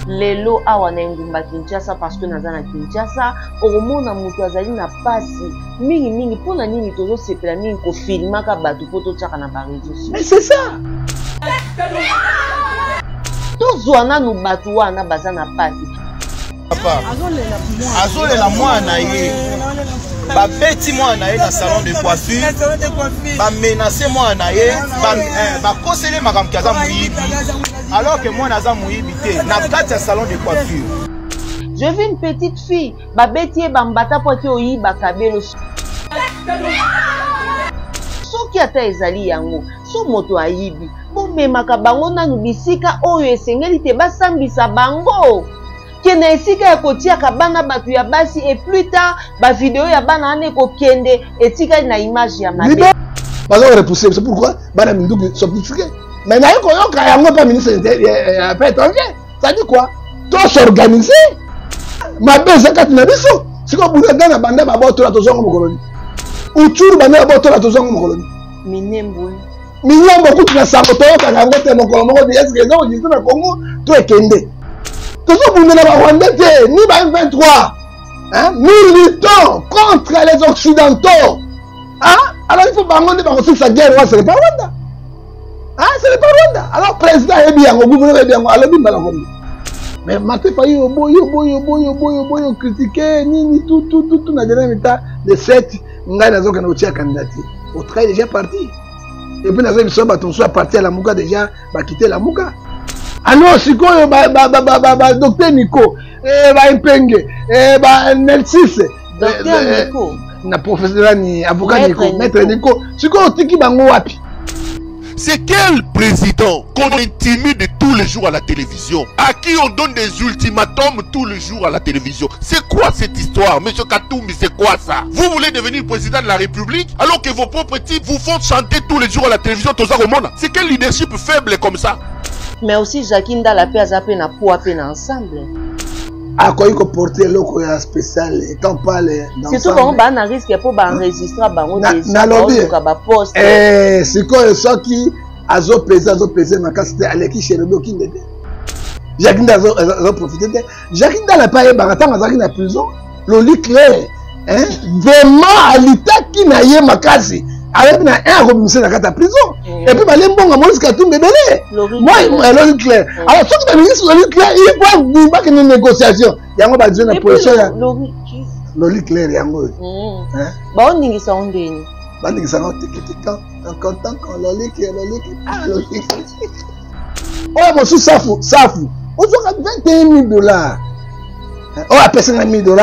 lelo awa na ngumba Kinshasa parce que naza na Kinshasa okomona mutu azali na pasi mingi pona nini tozo sepela mingi ko filmaka batu po totiaka na ba réseaux sociaux. Mais c'est ça. Tozwa nanu batu wana baza na pasi. Azolela mwana ye. Babeti mwana ye na salon de coiffure. Ba menacer mwana ye, ba kosele makambo kaza muyibi. Alors que mwana aza muyibi te na kati ya salon de coiffure. Je vis une petite fille, babeti bambata po ki oyiba kabelo. Soki ata ezali yango, so moto ayibi, bomemaka bango nanu bisika oyo esengeli te basambisa bango. Kena esika ya kotiaka bana batu ya basi et plus tard ba vidéo ya bana ane ko kende etika na image ya mabe. Bazo repousser, c'est pourquoi bana minduki sont purifiés. Mais na yoko yoka yango pas ministre après étranger. Ça dit quoi? Tout s'organiser. Mabe zakati na biso. Siko buna dana banda ba boto la tozongo mokoloni. Uchuru banda ba boto la tozongo mokoloni. Minembo. Minembo kuti na sango toyoka yango te mokolo moko de est-ce que non jitu na Congo to ekende. Toujours pour nous ni ba M23. Hein? Nous luttons contre les Occidentaux. Hein? Alors il faut bangonner par aussi sa guerre, c'est le pas Rwanda. Hein? C'est le pas Rwanda. Alors président est bien, le gouvernement est bien, alors bien comme. Mais Maté Faye boyo critiquer ni tout na dernier état de 7 ngai nazo kana otia candidature. Au travail déjà parti. Et puis nazo biso ba ton soit parti à la Muga déjà, ba quitter la Muga. Alors, si quoi, docteur Nico, Mpenge, Nelsis, docteur Nico, na professeur ni avocat Nico, maître Nico, si quoi, tiki bango wapi? C'est quel président qu'on intimide tous les jours à la télévision? À qui on donne des ultimatums tous les jours à la télévision? C'est quoi cette histoire, monsieur Katoumbi? C'est quoi ça? Vous voulez devenir président de la République alors que vos propres types vous font chanter tous les jours à la télévision? C'est quel leadership faible comme ça? Mais aussi Jacques Ndala pe azape na po ape na ensemble. Ah, quand il faut porter l'eau spécial, quand on parle d'ensemble. C'est tout bon, bah na risque pour bah enregistrer bango des ba poste. C'est quoi ça qui azo pesé ma casse c'était Aleki Cheredo qui n'était. Jacques Ndala a profité de Jacques Ndala pas eu baratam azaki na prison. Loli clair, hein? Vraiment à l'état qui n'a yé ma casse. Avec un commissaire dans la prison. Et puis, les bons, Maurice Katoum bébé. Moi, Loli Claire. Alors, ceux qui disent Loli Claire, il faut dire que une négociation. Il y a un peu de position. Loli Claire, il y a un peu. Bon, on dit ça, on dit. On dit ça, on dit en content quand Loli Claire. Ah, Loli Claire. Oh, mon sou, Safou. On se rend $21 000. Oh, après $5 000.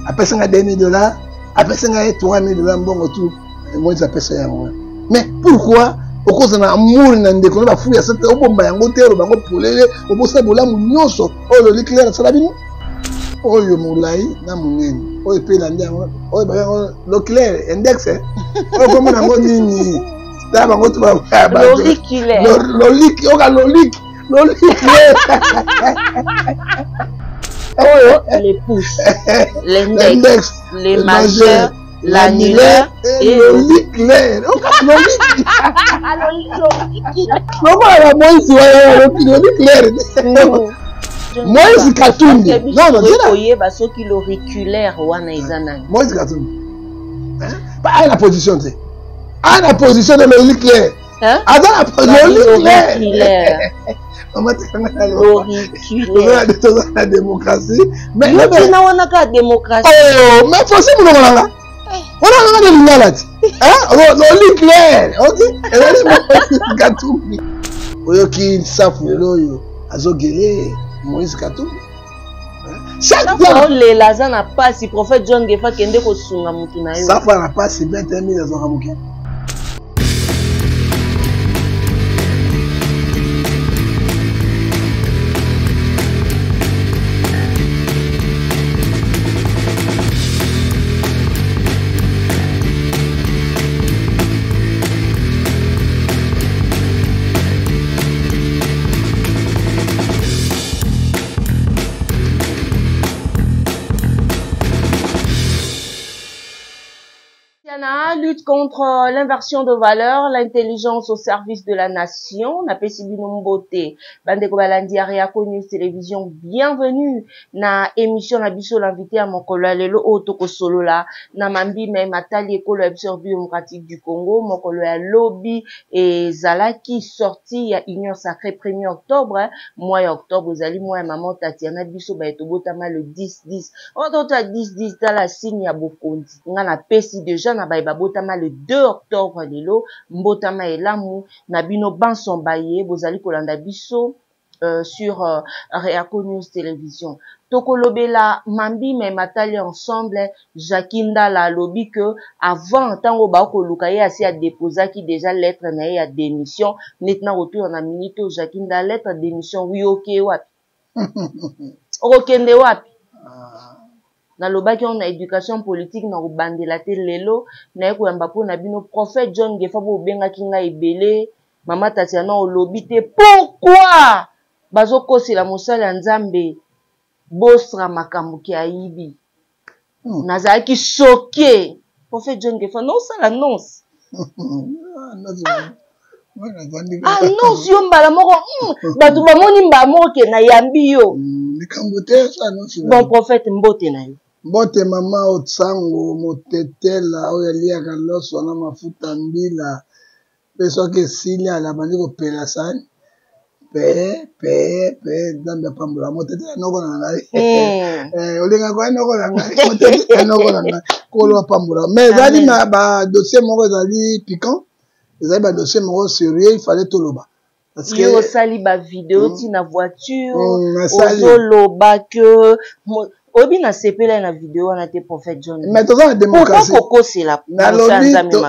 Après $2 000. Après $3 000. Bon, autour. Moi ça peut ça. Mais pourquoi au cause na amour na ndeko na fou ya sante obomba yango tero bango polele obosa bolamu nyonso oyo Loli Claire sala bino oyo mulai na munene oyo pe na ndango oyo ba Loli Claire index oyo komo na ngo nini ta bango to ba Loli Claire Loli Claire oyo les pouces l'index les majeurs l'annulaire et Loli Claire. Loli Claire. Moïse Katumbi. Non, l'auriculaire wana izana. Moïse Katumbi. Pas la position c'est. À la position de Loli Claire. Hein? À la Loli Claire. La démocratie. Mais la démocratie. Oh, mais faut c'est mon nom. On a des lunettes. Hein? Loli Claire. Ok? Elle est Katumbi. Oyo ki safu loyo. Azogele Moïse Katumbi. Chaque fois. Les lazans n'a pas si prophète John Gefa kende ko sunga mutu na yo. Safu n'a pas si 21 000 azoramuke. lutte contre l'inversion de valeurs, l'intelligence au service de la nation. Na Pesibino Mbote, Bandeko Balandi Areako News Télévision. Bienvenue na émission na biso l'invité à Mokolo Lelo Otoko Solola. Na Mambi me Matali Ekolo Observatoire démocratique du Congo. Mokolo ya Lobby et Zalaki sorti ya Union Sacrée 1er octobre. Mois octobre, vous allez moi maman Tatiana biso ba etobotama le 10-10. On doit 10-10 dans la signe ya Bokondi. On a pesi déjà na ba botama le 2 octobre lelo mbotama elamu na bino banson baye bozali kolanda biso sur Reako News Télévision. Tokolobela Mambi me Matali ensemble Jakinda la lobby que avant tango ba koluka ye asi a déposa qui déjà lettre na ya démission netna retour na minute Jakinda lettre démission oui OK wapi okende wapi na lobaki on a éducation politique na kobandela te lelo na ekoyamba po na bino prophète John Gefa bo benga kinga ebele mama Tatiana o lobi te pourquoi bazokosela mosala Nzambe bosra makambo ki ayibi nazalaki choqué prophète John Gefa non ça l'annonce annonce yo mbala moko bato bamoni mbala moko ke na yambi yo bon prophète mbote na yo Mbote mama otsango motetela oyo aliaka loso na mafuta mbila peso ke sili ala bandi ko pela sani pe Nzambe apambola motetela noko na ngai olinga kwa noko na ngai motetela noko na ngai kolo apambola mais ezali na ba dossier moko ezali piquant ezali ba dossier moko sérieux il fallait toloba parce que yo sali ba vidéo ti na voiture ozoloba que obi na sepela na vidéo na te prophète John mais toza na démocratie pourquoi c'est la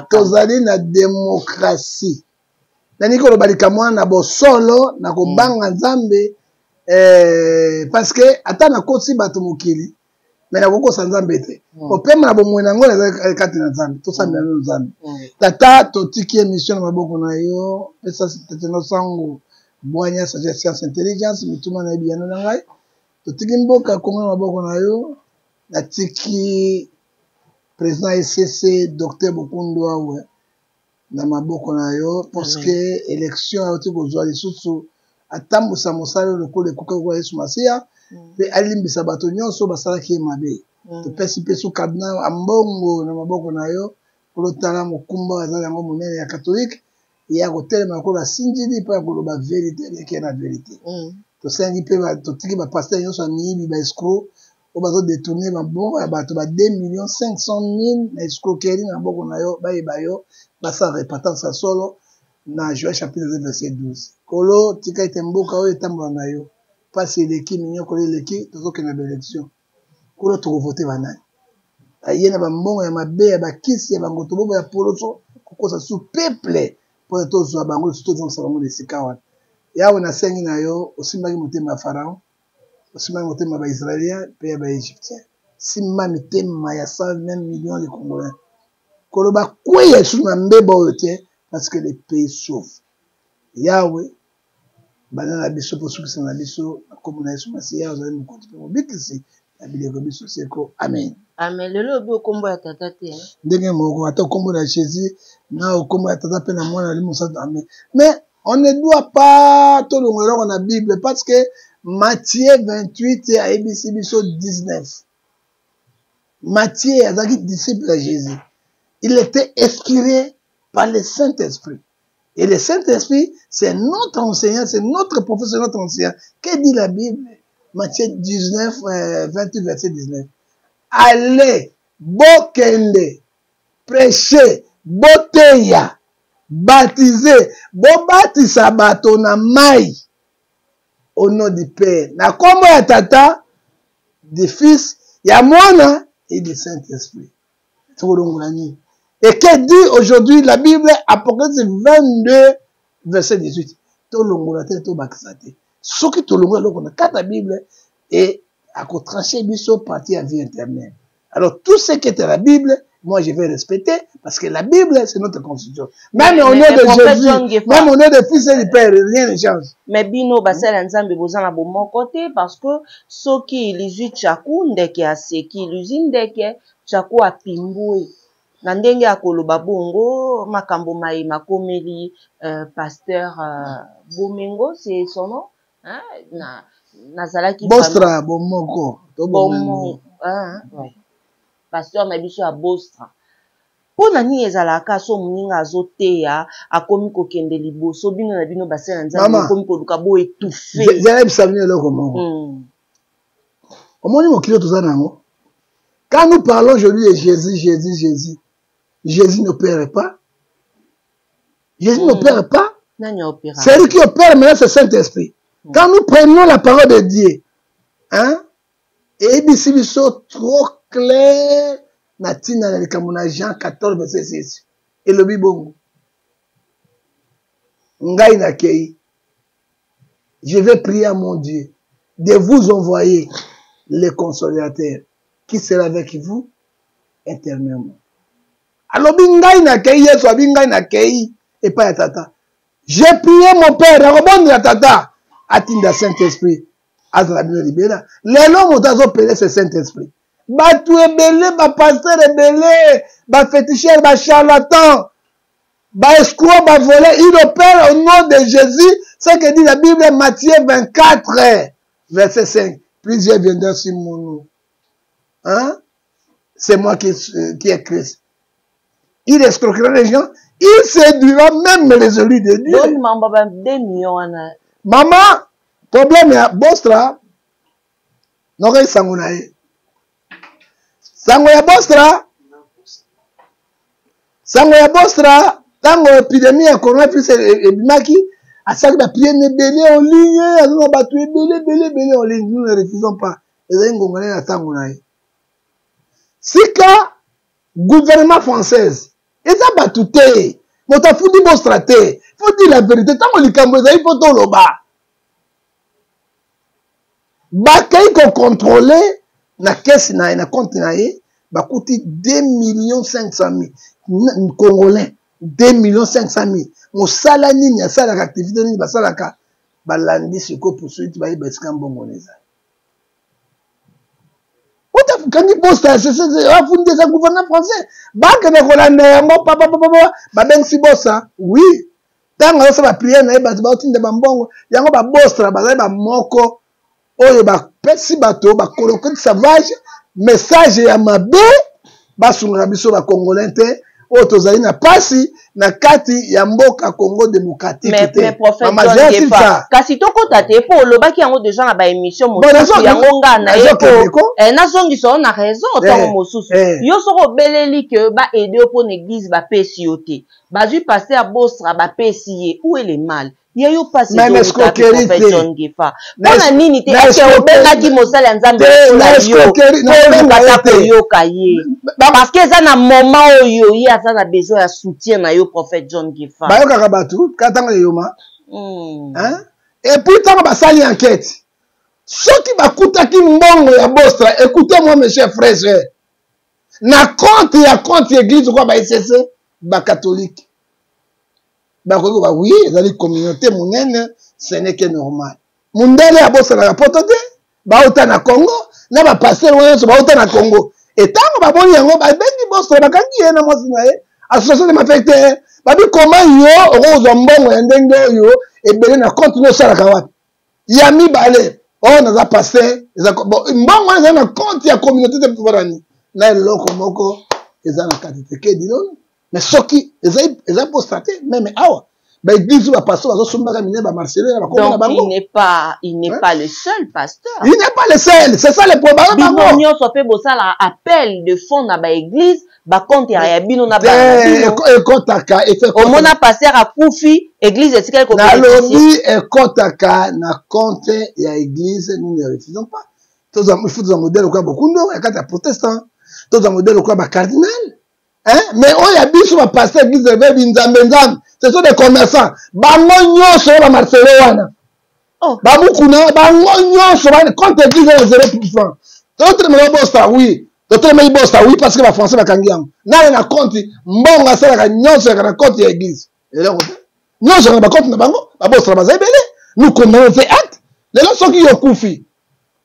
tozali na démocratie nani ko lobalika mwana bosolo na kobanga Nzambe parce que ata na kosi bato mokili mais na kokosa Nzambe te opema na bomwe nango na kati na Nzambe tosambela na Nzambe tata totiki émission na maboko na yo pesa teteno sango bwanya science intelligence mituma na biyano na ngai totiki mboka kongo na maboko na yo natiki président ECC docteur Bokundu awe na maboko na yo parce que élection auti kozwa lisusu atambusa mosala lokola ekoka kwa Yesu Masia pe alimbisa bato nyonso basalaki ye mabe topesi mpe su kabina ambongo na maboko na yo kolotala mokumba azali yango monene ya katolike ya kotelema lokola sinjili mpo ya koloba verité eleki na verité tosengi mpe totiki bapaster nyonso ya miyibi baescro oyo bazodetourne mabongo ya bato ba 2,500,000 na escroquerie na maboko na yo bayeba yo basala repentance ya solo na Joël chapitre 2 verset 12 kolo tika ete mboka oyo etambola na yo mpasi eleki minyokolo eleki tozokende baélection kolo tokovote banani aye na bambongo ya mabe ya bakisi ya bango tobobo ya poloso kokosa su peuple mpo tozwa bango lisu tozongisa bango na esika wana yawe nasengi na yo osimbaki motema ya pharaon osimbaki motema ya baisraélien mpe ya baégyptien simba mitema ya 120 millions de congolais koloba kweya esu na mbeba oyo te parce que le pays souffre yawe bana na biso mpo sukisa na biso na kombo na Yesu Masiya ozali mokonzi mpe mobikisi na bileko biso seko amen amen lelo obi okombo ya tata te ndenge moko ata okombo na Jésus na okombo ya tata mpe na mwana ali mosantu amen mais on ne doit pas tolongola eloko na Bible parce que Matthieu 28 ayebisi biso 19 Matthieu azalaki disciple ya Jésus il était inspiré par le Saint-Esprit. Et le Saint-Esprit, c'est notre enseignant, c'est notre professeur, notre enseignant. Que dit la Bible? Matthieu 19, 28, verset 19. Allez, bokende, prêchez, boteya, baptisez, bobatisa bato na mai, au nom du Père. Na kombo ya tata, du Fils, ya mwana et du Saint-Esprit. Et que dit aujourd'hui la Bible, Apocalypse 22, verset 18. Tolongola te to bakisate. Soki tolongola loko na kata Bible et à trancher biso partie à vie éternelle. Alors tout ce qui est la Bible, moi je vais respecter parce que la Bible c'est notre constitution. Même au nom de Jésus, même au nom de Fils et du Père, rien ne change. Mais bino basala nzambe bozana bo mon côté parce que soki ilizwi chaku ndeke aseki iluzwi ndeke chaku apimbwe. na ndenge ya koloba bongo makambo mai makomeli pasteur Bomengo c'est son nom hein na zalaki Bostra bomoko to Bomengo ouais pasteur na biso ya Bostra pona ni ezalaka so muninga azoteya akomi kokende liboso bino na bino basela nzambe akomi koluka bo étouffé j'ai bisamine loko moko omoni mokilo tozanango. Quand nous parlons aujourd'hui de Jésus n'opère pas. Jésus n'opère pas. C'est lui qui opère, mais c'est Saint-Esprit. Quand nous prenons la parole de Dieu, hein, et ici, sont trop clair, Natina, Jean 14, verset 6. Et le Bibongo. Ngai Nakei. Je vais prier à mon Dieu de vous envoyer le consolateur qui sera avec vous éternellement. Alors, bingai na kei, yeso bingai na kei, et pas ya tata. J'ai prié mon père, à rebondir la tata, atinda Saint-Esprit, azalabino libera. Les noms ont opéré ce Saint-Esprit. Batu ebele, ba pasteur ebele, ba féticheur, ba charlatan, ba escroc, ba volé, il opère au nom de Jésus, ce que dit la Bible, Matthieu 24, verset 5. Plusieurs viendront sur mon nom. Hein? C'est moi qui est Christ. Il escroquera les gens. Il séduira même les élus de Dieu. Maman, problème est Bostra. Non, il s'en Sangoya Bostra. Sangoya Bostra. Tant que l'épidémie a coronavirus et Bimaki, à ça que la prière n'est belé en ligne, à nous abattu belé en ligne. Nous ne refusons pas. Et là, nous avons Sangoya. Si ka gouvernement française, et ça va tout est, mais t'as foutu mon straté, faut dire la vérité, tant qu'on les Cambodgiens, il faut tout le bas. Bakay qu'on contrôle, na caisse na compte na ye, ba coûter 2 500 000 Congolais, 2 500 000. Mon salaire ni a ça l'activité ni ba salaka, ba landi ce ko poursuite ba yebesika mbongoneza. Quand il pose ça, c'est un gouvernement français. Banque de Hollande, ben si bossa, oui. Tant que ça va prier, na ba tin de bambongo, yango ba bostra, ba moko, oyo ba pesi bato, ba kolokote sauvage, message ya mabe, ba sunga biso ba congolais te, o tozali na pasi na kati ya mboka Congo démocratique. Mais prophète John Gefa, kasi toko tate po lobaki yango déjà na ba émission mosusu yango nga na yeko na zongi so na raison tango mosusu yo soko beleli que ba aider pour l'église ba pesi yote bazui passer à Bostra ba pesi ye où est le mal ya yo passer de prophète John Gefa pona nini te ake obenga ki mosala nzambe yo kaye parce que ça na moment oyo il y a ça na besoin de soutien na yo prophète John Gefa ba yo kaka batu katanga yoma hein et puis tant ba sali enquête ceux qui ba kutaki mbongo ya Bostra écoutez-moi mes chers frères na compte église quoi ba ICC ba catholique ba ko ba oui ezali communauté monene ce n'est que normal mundele ya Bostra na potote ba uta na Congo na ba pasteur wana so ba uta na Congo et tant ba boni yango ba bengi Bostra ba kangi na mosi na ye association de m'affecter babi comment yo ozo mbongo ya ndenge yo ebele na continue sala kawapi yami bale on a passé mbongo eza na compte ya communauté de Pouvarani na eloko moko eza na katite ke dino mais soki eza postraté même awa ba église ba pasteur bazo sombaka mine ba Marcelo na ba komona bango il n'est pas le seul pasteur il n'est pas le seul c'est ça le problème bango bino so pe bosala appel de fonds na ba église ba compte ya bino na ba ekotaka au mona pasteur a kufi église etika ko na lobi ekotaka na compte ya église nous ne refusons pas tous en fout dans modèle quoi beaucoup de kata protestant tous en modèle quoi ba cardinal hein mais on y a biso ba pasteur église de Nzambe ce sont des commerçants bango nyonso ba Marcelo wana ba mukuna bango nyonso ba compte église de 0%. D'autres me Bostra oui d'autres me Bostra oui parce que ba français ba kangi yango na compte mbonga sala ka nyonso ka compte ya église eloko nyonso ba compte na bango ba Bostra ba zabele nous condamnons ces actes les gens sont qui yokufi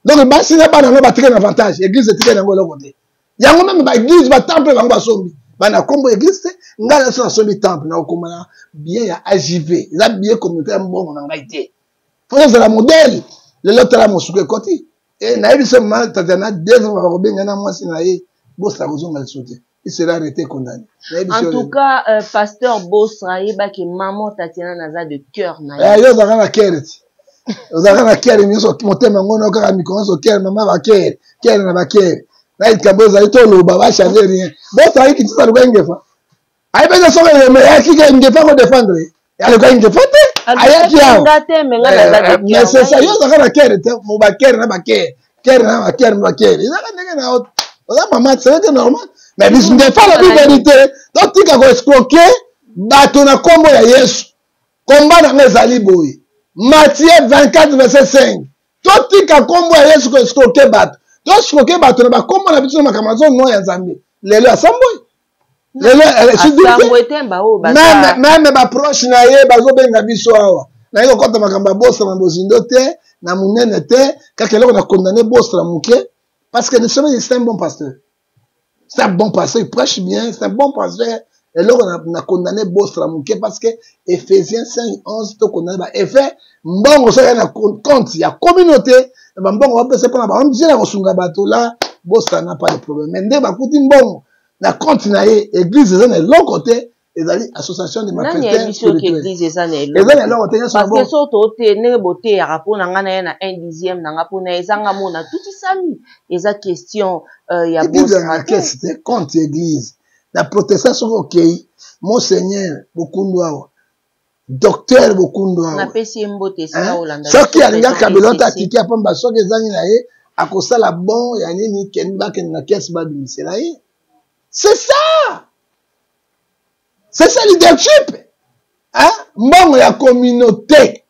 donc ba sina ba na ba tirer avantage église tirer yango eloko te yango même ba église ba temple bango ba sombi bana kombo église ngala so somi temple na okomana bien ya AJV la bien communautaire mbongo na ngai te faut ça la modèle le l'autre la mosuke koti et na ebiso ma tatana 2 ans ba kobenga na mwasi na ye bossa kozonga le sauter il sera arrêté condamné en tout cas pasteur Bosra yeba ke maman Tatiana naza de cœur na yo za kana kereti ozaka na kere miso motema ngono kaka mikonzo kere mama ba kere na ba kere na ikaboza ito loba ba changer rien bossa yi kitisa luka ngefa ai beza soka le me yakike ngefa ko défendre ya luka ngefa te aya kia ngate menga naza de cœur mais c'est ça yo zaka na kere te mo ba kere na ba kere na ba kere ba kere zaka ndenge na oza mama c'est normal mais bis ngefa la vérité donc tika ko escroquer bato na kombo ya Yesu komba na ngezali boye Matthieu 24 verset 5 totika kombo ya Yesu ko escroquer bato to escroquer bato na bakombo na biso na makamazo no ya Nzambe lelo asamboy lelo même ba proche na ye bazo benga biso awa na yeko kota makamba bossa na bozindo te na munene te kaka lelo na condamner bossa na muke parce que c'est un bon pasteur. C'est un bon pasteur, il prêche bien, c'est un bon pasteur. Et là, on a condamné Bossa Mouké parce que Ephésiens 5:11, on a condamné. Et fait, bon, on sait compte, il y a communauté. Bon, on va se prendre, on dit là, on s'en va là, Bossa n'a pas de problème. Mais dès que bon, on a continué, l'église est de l'autre côté, les associations de ma chrétienne. Parce que surtout, ne beauté à rapport à un dixième, n'a pas pour ezanga tout sami. Les questions, il y a c'était contre l'église. La protestation, ok, Monseigneur, beaucoup de docteur, beaucoup de ce qui a rien qu'à belota qui a pas basso que zani nae à cause la bon ya nini kenba ken na caisse ba du miselaye. C'est ça. C'est ça le leadership. Hein? Mbongo ya communauté.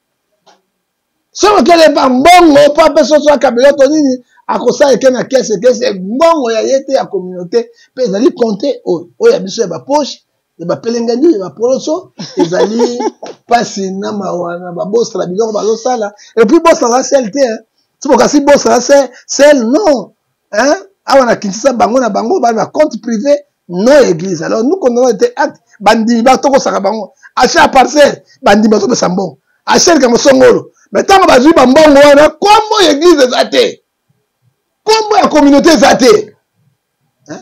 Somo kele ba mbongo pa peso so kabelota nini akosa eke na caisse mbongo ya yete ya communauté pe ezali compter oya biso ya ba poche ya ba pelengani ya ba poloso ezali pasi na mawana ba boss la biloko bazo sala et puis boss la CLT hein c'est pourquoi si boss la c'est non hein awana kinisa bango na bango ba compte privé non église alors nous qu'on a été acte bandi ba toko saka bango acha parcelle bandi ba to be sambon acha ka mosongolo mais tant ba zuba mbongo wana kombo église ezate comment la communauté zate?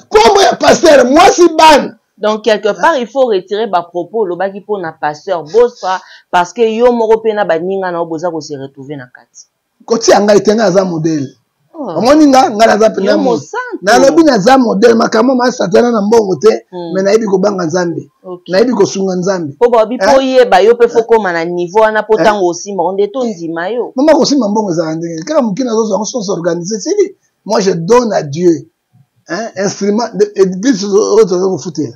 Comment la pasteur? Moi, si ban. Donc, quelque part, il faut retirer ma propos, le bagi pour na pasteur Bossa, parce que yo moro pena ba ninga na oboza ko se retrouver na kati. Koti anga itenga za modèle. Omoni nga za pena mo. Na lobi na za modèle makamo ma satana na mbongo te, mais na yebi ko banga Nzambe. Na yebi ko sunga Nzambe. Po ba bi po yeba yo pe foko na niveau na potango aussi mo nde to nzima yo. Mama ko sima mbongo za ndenge. Kala mukina zo so organiser c'est dit. Moi, je donne à Dieu un instrument de l'église autre vous foutez.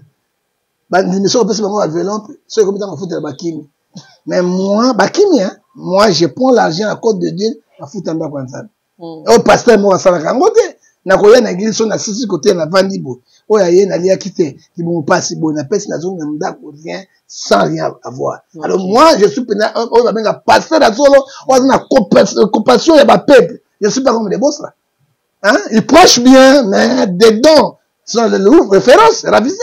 Mais moi, bakimi hein, moi je prends l'argent à cause de Dieu, à foutre en bas comme ça. Au pasteur moi ça la ngote. Na koya na église on a six côté na vandibo. O ya ye na lia quitter, qui vont passer bon na pèse na zone na rien sans rien avoir. Alors moi je suis pénal on va bien passer la solo, on a compassion et ba peuple. Je suis pas comme des boss là. Hein? Ils prêchent bien, mais dedans, sont les références, ravisées.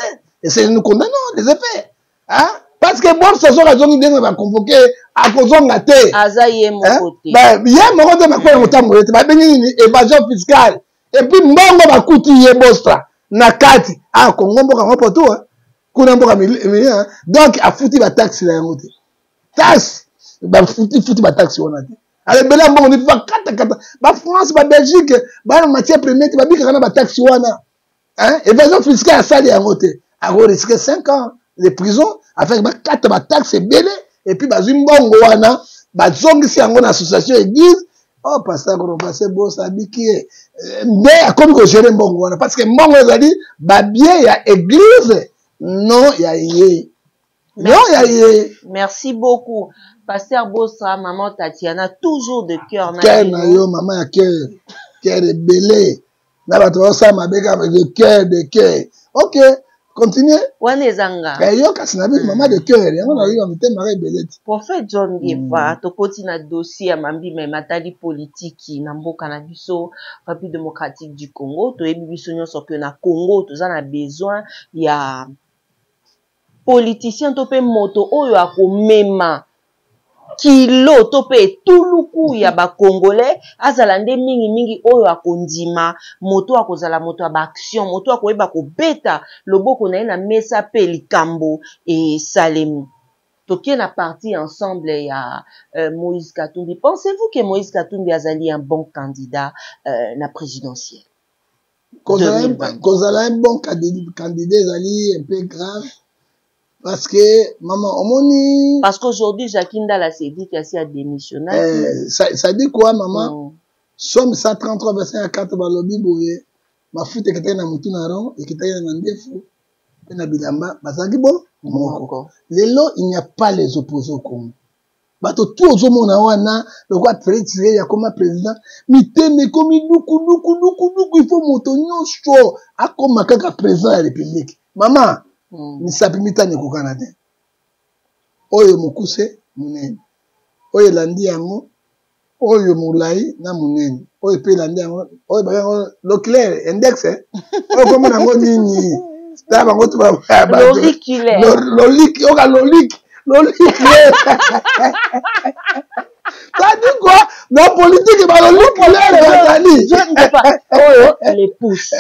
Et c'est nous condamnons les effets. Hein? Parce que moi, ce soir, ils vont convoquer à cause de la terre. Azaïe mon côté. Il y a mon côté, évasion fiscale. Et puis, moi, je vais coûter Bostra. Nakati. Ah, Congo, on va pas tout. Donc, à foutre la taxe, là, taxe. Foutre la taxe, on a dit. Alors, ben là, on dit, va France, va Belgique, va matière première, va bien qu'on a taxe wana. Hein? Évasion fiscale, ça, il y a voté. Alors, on risque 5 ans de prison, avec 4 taxes belé, et puis, va zimbongo wana, va zongi si en association église, oh, pasteur, on va passer beau, ça dit qui est, mais, comme que gérer mbongo wana, parce que mbongo, on a dit, bah, bien, il y a église, non, il y a yé. Non, il y a yé. Merci beaucoup. Pasteur Bossa, maman Tatiana, toujours de cœur. Cœur na yo, maman a cœur. Cœur est belé. Na ba to sa ma beka avec de cœur. Ok. Continue. Wana ezanga. Yo kasi na biso maman de cœur. Yango na yo mite mare beleti. Prophète John Geva tokoti na dossier ya mambi mais matali politique na mboka na biso République démocratique du Congo to yebi biso nyonso ke na Congo toza na besoin ya politicien to pe moto oyo akomema kilo to pe tuluku ya ba congolais azala nde mingi oyo akondima moto akozala moto ya ba action moto akoyeba ko beta loboko na ye na mesa pe likambo e salemi tokie na parti ensemble ya Moïse Katumbi. Pensez-vous que Moïse Katumbi azali un bon candidat na présidentielle? Kozala un bon candidat ezali un peu grave. Parce que, maman, omoni... Parce qu'aujourd'hui, Jacques Ndala s'est dit qu'il a démissionné. Ça dit quoi, maman? Somme 133, verset à 4, balobi boye. Ma fute ekete na mutu na ron, ekete na ndefu. Pe na bilamba, bazaki bon? Moko. Lelo, il n'y a pas les opposés au Congo. Bato tout au mona wana, le roi Félix ya comme président, miteme komi luku, il faut motonyo cho, akoma kaka président de la République. Maman, misapi mitane kokana te oyo mokuse munene oyo landi yango oyo mulai na munene oyo pe landi yango oyo bayango l'oculaire index oyo komo nango nini ta bango to ba l'olique oka l'olique ça dit quoi dans politique ba l'olique oyo les pouces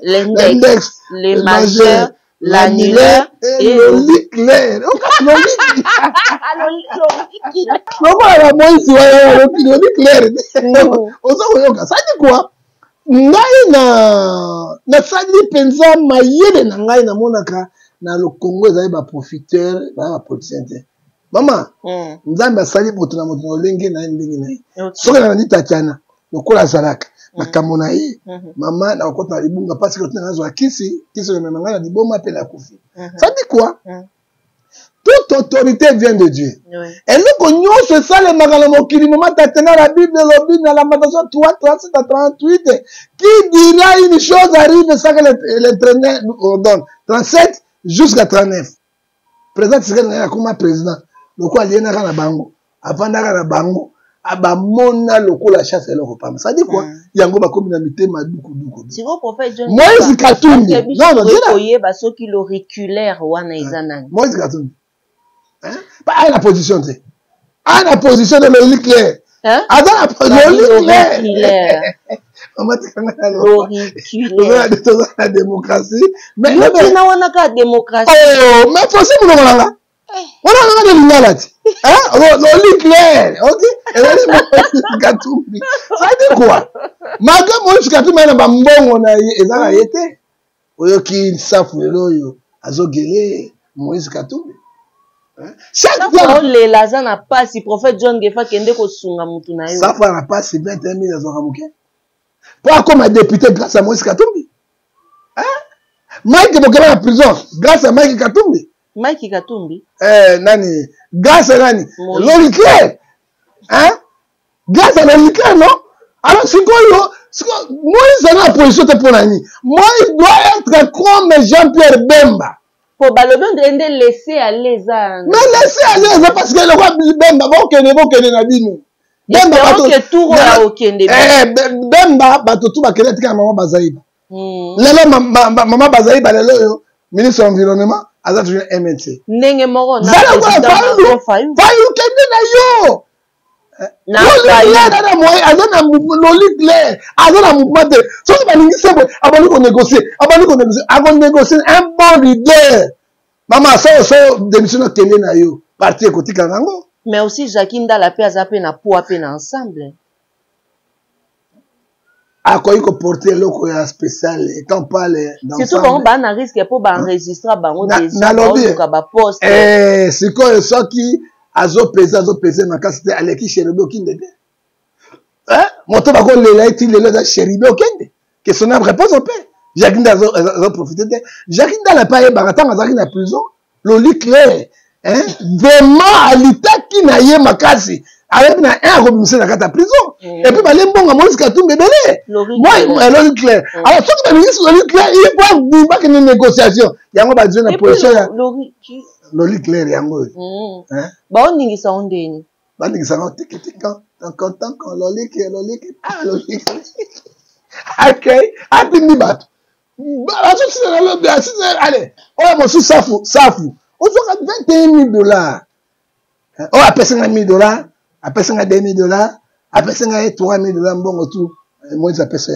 l'index les majeurs l'annulaire et l'olique clair. L'olique clair. Ça dit quoi? Ngai na sali penza mayele na ngai na monaka na le Congo ezali ba profiteur ba politicien te. Mama, nzambe asali moto na moto olenge na ndenge na. Soki na ndita tiana, lokola zalaka. Makambo na ye mama na okota na libunga parce que tena zo kisi le memanga na liboma pe la kufi. Ça dit quoi? Toute autorité vient de Dieu. Et nous connaissons ça le magana mokili mama tatena la Bible lobi na Lamentation 3 37 à 38 qui dira une chose arrive ça que l'Éternel nous ordonne 37 jusqu'à 39. Président Tshisekedi comme président le quoi liena na bango avandaka na bango abamona lokola chasse eloko pamba. Ça dit quoi? Yango bakomi na mitema duku. Siko prophète John. Moïse Katumbi. Non, oye basoki l'auriculaire wana ezana. Moïse Katumbi. Hein? Pas à la position tu sais. À la position de l'auriculaire. Hein? Attends l'auriculaire. Maman tikanga l'auriculaire. La démocratie. Mais na wana ka démocratie. Oh, mais possible non là. On a de l'unité. Hein? L'olique clair. OK? Et là, Moïse Katumbi. Ça dit quoi? Malgré Moïse Katumbi, na bambongo na ezala yete. Oyo ki safu loyo azogele Moïse Katumbi. Chaque fois les lazan na pasi prophète John Gefa kende ko sunga mutu na yo. Ça fois na pasi 21 000 azoramuke. Pour comme un député grâce à Moïse Katumbi. Hein? Mike Bokela en prison grâce à Mike Katumbi. Mike Katumbi. Nani? Grâce à nani? L'olique. Hein? Grâce à l'olique, non? Alors, c'est quoi, Moïse a la position pour nani? Moïse doit être comme Jean-Pierre Bemba. Pour Balobon de laisser aller ça. Mais laisser aller ça parce que le roi Bemba, bon que na bino. Bemba, que tout roi okende. Bemba, tout va qu'elle tika maman Bazaïba. Lelo maman Bazaïba lelo ministre de l'environnement. Aza toujours MNC. Nenge moro na fayu kende na yo. Na fayu na moyen azana l'olique clair. Azana mouvement de. So ba ningi sebo abali ko négocier un bon leader. Mama so démission kende na yo. Parti ekotika nango. Mais aussi Jacques Ndala pe azape na po ape na ensemble. Akoyi ko porter loko ya spécial étant pas les surtout quand on a risque pour enregistrer bango des ba poste siko soki azo peser makasite aleki Cheribe okinde hein moto ba ko lela iti lela da Cheribe okinde que son réponse au père Jacques Ndala a profité de Jacques Ndala pas e baratanga zaki na prison l'olique clair hein vraiment alitaki na ye makasi avec na un commissaire dans la prison et puis balé bonga Moïse Katumbi belé moi Lori Claire alors ce que ministre Lori Claire il faut dire pas que une négociation yango ba dire na position ya Lori Claire yango hein ba oningisa ondeni ba ningisa na tic quand Lori Claire Lori OK atindi bato ba so c'est le bien allez on va sous safu on a $21,000 on a payé $1,000 après ça, $2,000, après ça, $3,000, bon, tout, moi, ça paye ça,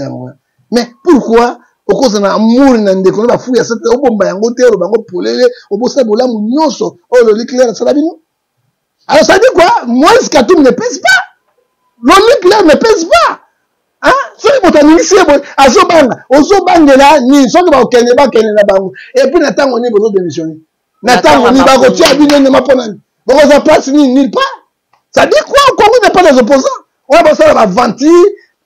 mais pourquoi, au cause d'un amour, d'un décor, la fouille, ça, au bon, bah, on terre, on polé, au beau ça, bola, mounioso, oh, le clair, ça l'a vu, non? Alors, ça dit quoi? Moi, ce Katoum ne pèse pas. Le clair ne pèse pas. Hein? Ce qui est ministre, à Zobanga, au Zobanga, là, ni, soit que va au Keneba, et puis, Nathan, on est besoin de démissionner. Nathan, on y va, on tient à ne m'a pas même. Bon, on s'en place, ni pas. Ça dit quoi? Au Congo n'est pas des opposants. On va passer à la ventir,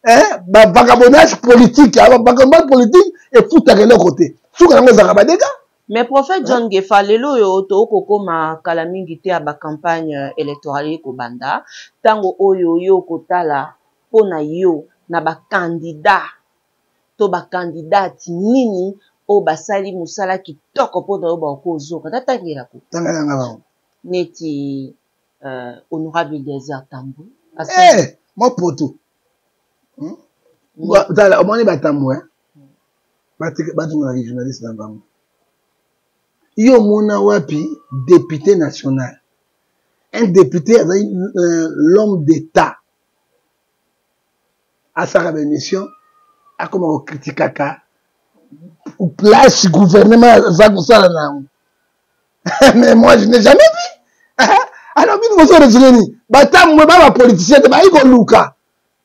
hein, vagabondage politique, vagabondage politique et foutre à l'autre côté. Sous quand on a des gars. Mais prophète John Gefa, lelo yo to koko ma kalamingi te aba campagne électorale ko banda, tango oyo yo kotala pona yo na ba candidat to ba candidate nini o basali musala kitoko pona yo ba ko zoka tatangela ko. Tangala ngaba. Neti honorable Désert Tambou. Moi poto. Tala, on est batamou, hein. Batamou la journaliste dans Bamou. Yo mona wapi député national. Un député, l'homme d'État. À sa rémission, a comme on critique kaka. Ou place gouvernement, mais moi, je n'ai jamais vu. Alors, nous sommes réunis. Batam, moi, ma politicien, bah, il go luka.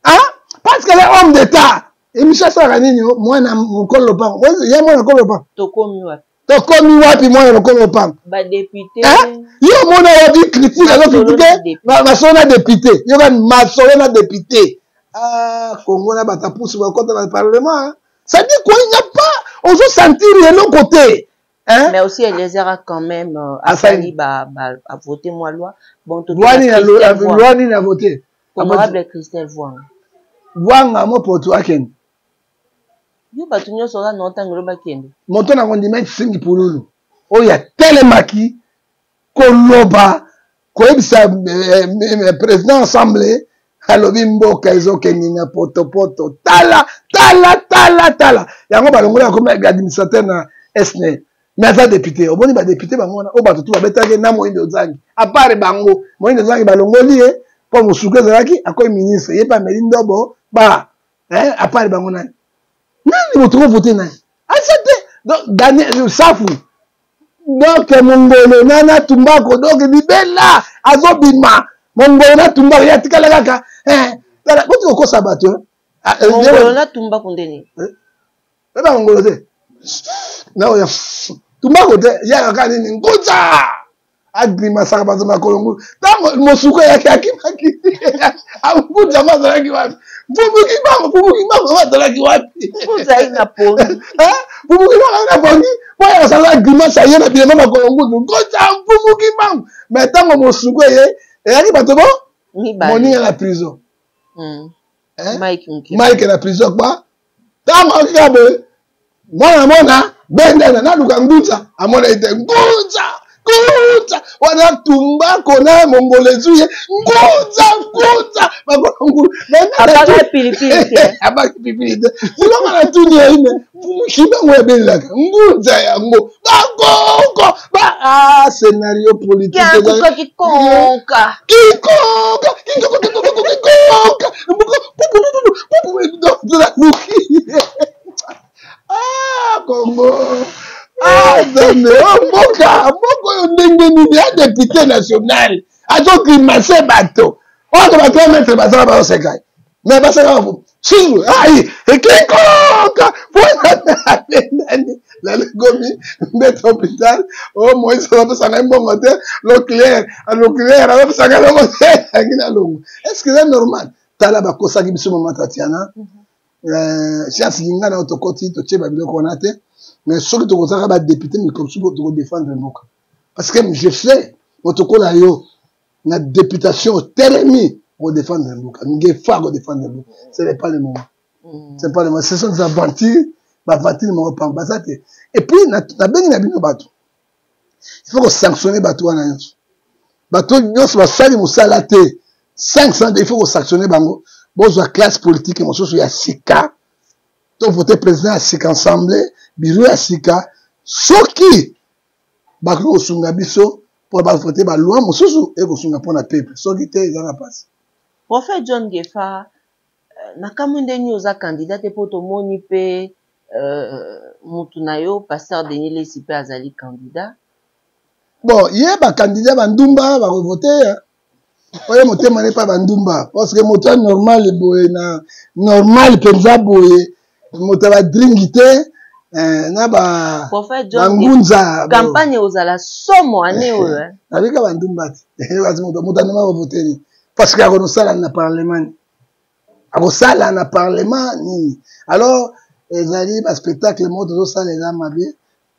Hein? Parce que l'homme d'État, et Michel Sarani, moi, mon colopan, moi, il y a mon colopan. Tokomi wapi. Tokomi wapi, moi, mon colopan. Bah, député. Hein? Yo, mon avis critique, alors critiquer, ma sona député. Yo, ma sona député. Ah, Congo, là, bata pousse, contre le Parlement. Ça dit quoi, il n'y a pas, on se sentir de l'autre côté. Hein? Mais aussi, Eliezer a quand même a voté moi loi. Bon, tout Loi ni a voté. Honorable Christelle Voang. Voang a mo poto aken. Yo batunyo sora non tangolo bakende. Monto na kondiment singi pululu. O ya telemaki koloba ko ebisa président assemblée alobi mboka ezokendi na poto tala yango balongola comme administrateur na SNEL. Mais à député, au bon niveau député, on va tout abetage na moindo zangi. À part bango, moindo zangi balongoli pour me souker zaki, à quoi ministre, il pas melindo bo, bah, hein, à part bango na. Non, il faut voter na. Ah c'était donc Daniel Safu. Donc mongolo nana tumbako donc libella azobima. Mongolo na tumbako ya tikala kaka. Hein, tala botu ko sabato. Mongolo na tumbako ndeni. Baba mongolo te. Non, il y a tout le monde il y a un gars qui dit agrima ça va ma kolongo dans mon souko ya kaki abu jamaa za laki wapi bubuki mama wa za laki wapi kuza ina poni bubuki mama na poni kwa ça agrima ça yena bien mama kolongo ngoja bubuki mama mais tango mon souko ye yaki bato bo moni à la prison Mike la prison quoi tango kabe mwana benda na luka nguza amona ite nguza wana tumbako na mongolezuye nguza bakongu abaka pilipili silonga na tuni ya ine mukimba mwebelaka nguza yango bakoko scénario politique kikoka Congo. Mboka ndenge ya député national. Azo grimacer bato. On va pas mettre bazara ba osekai. Mais basara vous. Sinon, aïe, kikoka. La gomi mettre hôpital. Oh moi ça va ça mbongo te. L'oculaire, alors ça ga longo te. Ngina longo. Est-ce que c'est normal? Tala ba kosa ki biso mama Tatiana. Si on a un autocotis, tu sais, mais ce que tu as député, mais comme ça, tu dois défendre le parce que je sais, protocole, la députation, télémi, pour défendre le Mboka. Ngefa pour défendre le Mboka. Ce n'est pas le moment. C'est pas le moment. Ce sont des aventures. Aventures, et puis, il faut sanctionner Batou. Batou, il faut sanctionner Bango. Bon, la classe politique, il y a Sika. Donc, voter président à Sika Assemblée, bureau à Sika. Ce qui, Bakou Osungabiso, pour voter la loi, Moussousou, et Osunga pour la peuple. Ce qui était, ils en a passé. Prophète John Gefa, Nakamundeni oza candidat pour tout le monde, Moutunayo, pasteur Denis Lesipe Azali candidat. Bon, il y a un candidat Bandumba, va voter. Oye motema n'est pas Bandumba. Parce que moteur normal, normal, penza boye, moteur va dringité, na ba. Prophète John Gefa, campagne aux ala somo année ou hein. Avec Bandumba, moteur ne va voter. Parce qu'il y a un salle dans le parlement. Un salle dans le parlement, alors, les alliés, le spectacle, le mot de salle est là, ma vie.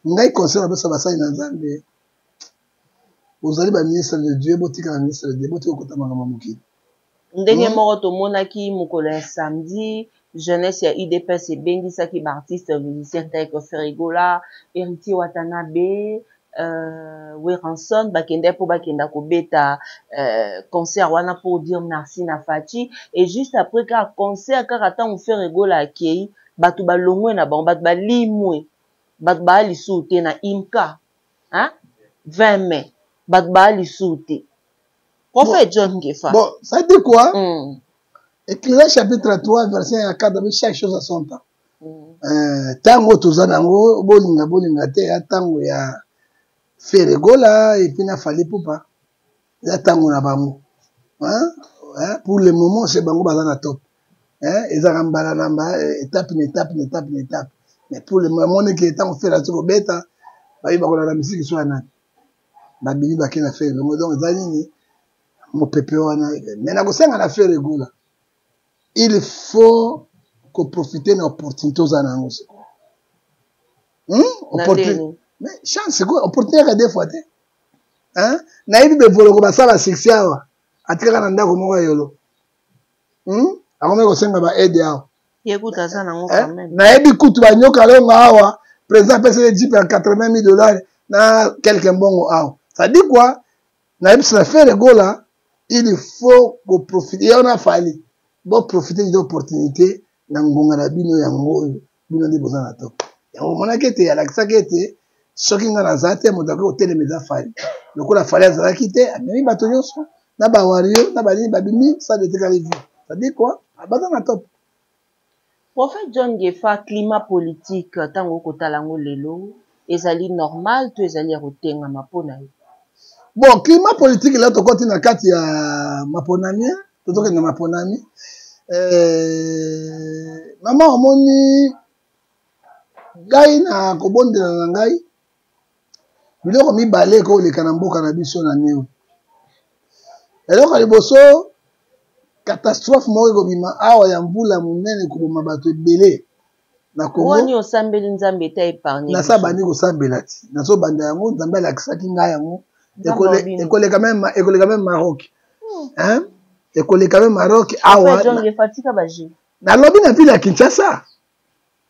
On a conseillé à ça, ça, il y a un Zambie. Vous allez le ministre de Dieu, botika le ministre de Dieu, botika kota mangamuki. Ndenge moko to monaki mokolo samedi, jeunesse ya IDPS et bengisa ki ba artiste musicien tel que Ferigola, Héritier Watanabe, Weranson bakende po bakenda ko beta concert wana pour dire merci na Fati et juste après ka concert ka ata on Ferigola akei batu ba longwe na ba batu ba limwe batu ba lisuté na imka hein 20 mai batu ba lisuté prophète John Gefa bon ça dit quoi Ecclésiaste chapitre 3 verset 4 avec chaque chose à son temps tango tozanango bolinga te tango ya Ferigola et puis na fali poupa ya tango na bango hein pour le moment c'est bango bazana top hein ezaka mbala namba étape mais pour le moment que tant fait la trop bêta ba yiba kola la musique soit nani ba bibi ba kena faire le donc zalini mo pepe wana mais na kosenga na Ferigola il faut qu'on profite de l'opportunité aux anango opportunité mais chance c'est quoi opportunité à des fois hein na ibi be volo ko basala succès awa atika na ndako moko yolo akome ko senga ba aide awa yekuta sana ngo quand même na ibi kutu ba nyoka longa awa président pèse jeep à $80,000 na quelques mbongo awa ça dit quoi na ibi ça fait le go là il faut qu'on profite et on a fallu bon profiter de l'opportunité na ngonga na bino yango bino ndi bozana top yango mona kete ya lakisa kete soki nga na zate motako otelemeza fali lokola fali azalaki te amemi bato nyonso na bawario na balini babimi ça de tekali vie ça dit quoi abaza na top prophète John Gefa climat politique tango kotala ngo lelo ezali normal to ezali rotenga mapona bon climat politique là tokoti na kati ya maponami totoke na maponami mama omoni ngai na kobondela na ngai biloko mibale ko leka na mboka na biso na neo eloko liboso catastrophe moko ekobima awa ya mbula monene koboma bato ebele na Kongo osambeli nzambe ta épargne nasa bandi kosambela ti nazobanda yango nzambe alakisaki ngai yango ekoleka même Maroc hein ekoleka même Maroc awa nalobi na ville ya Kinshasa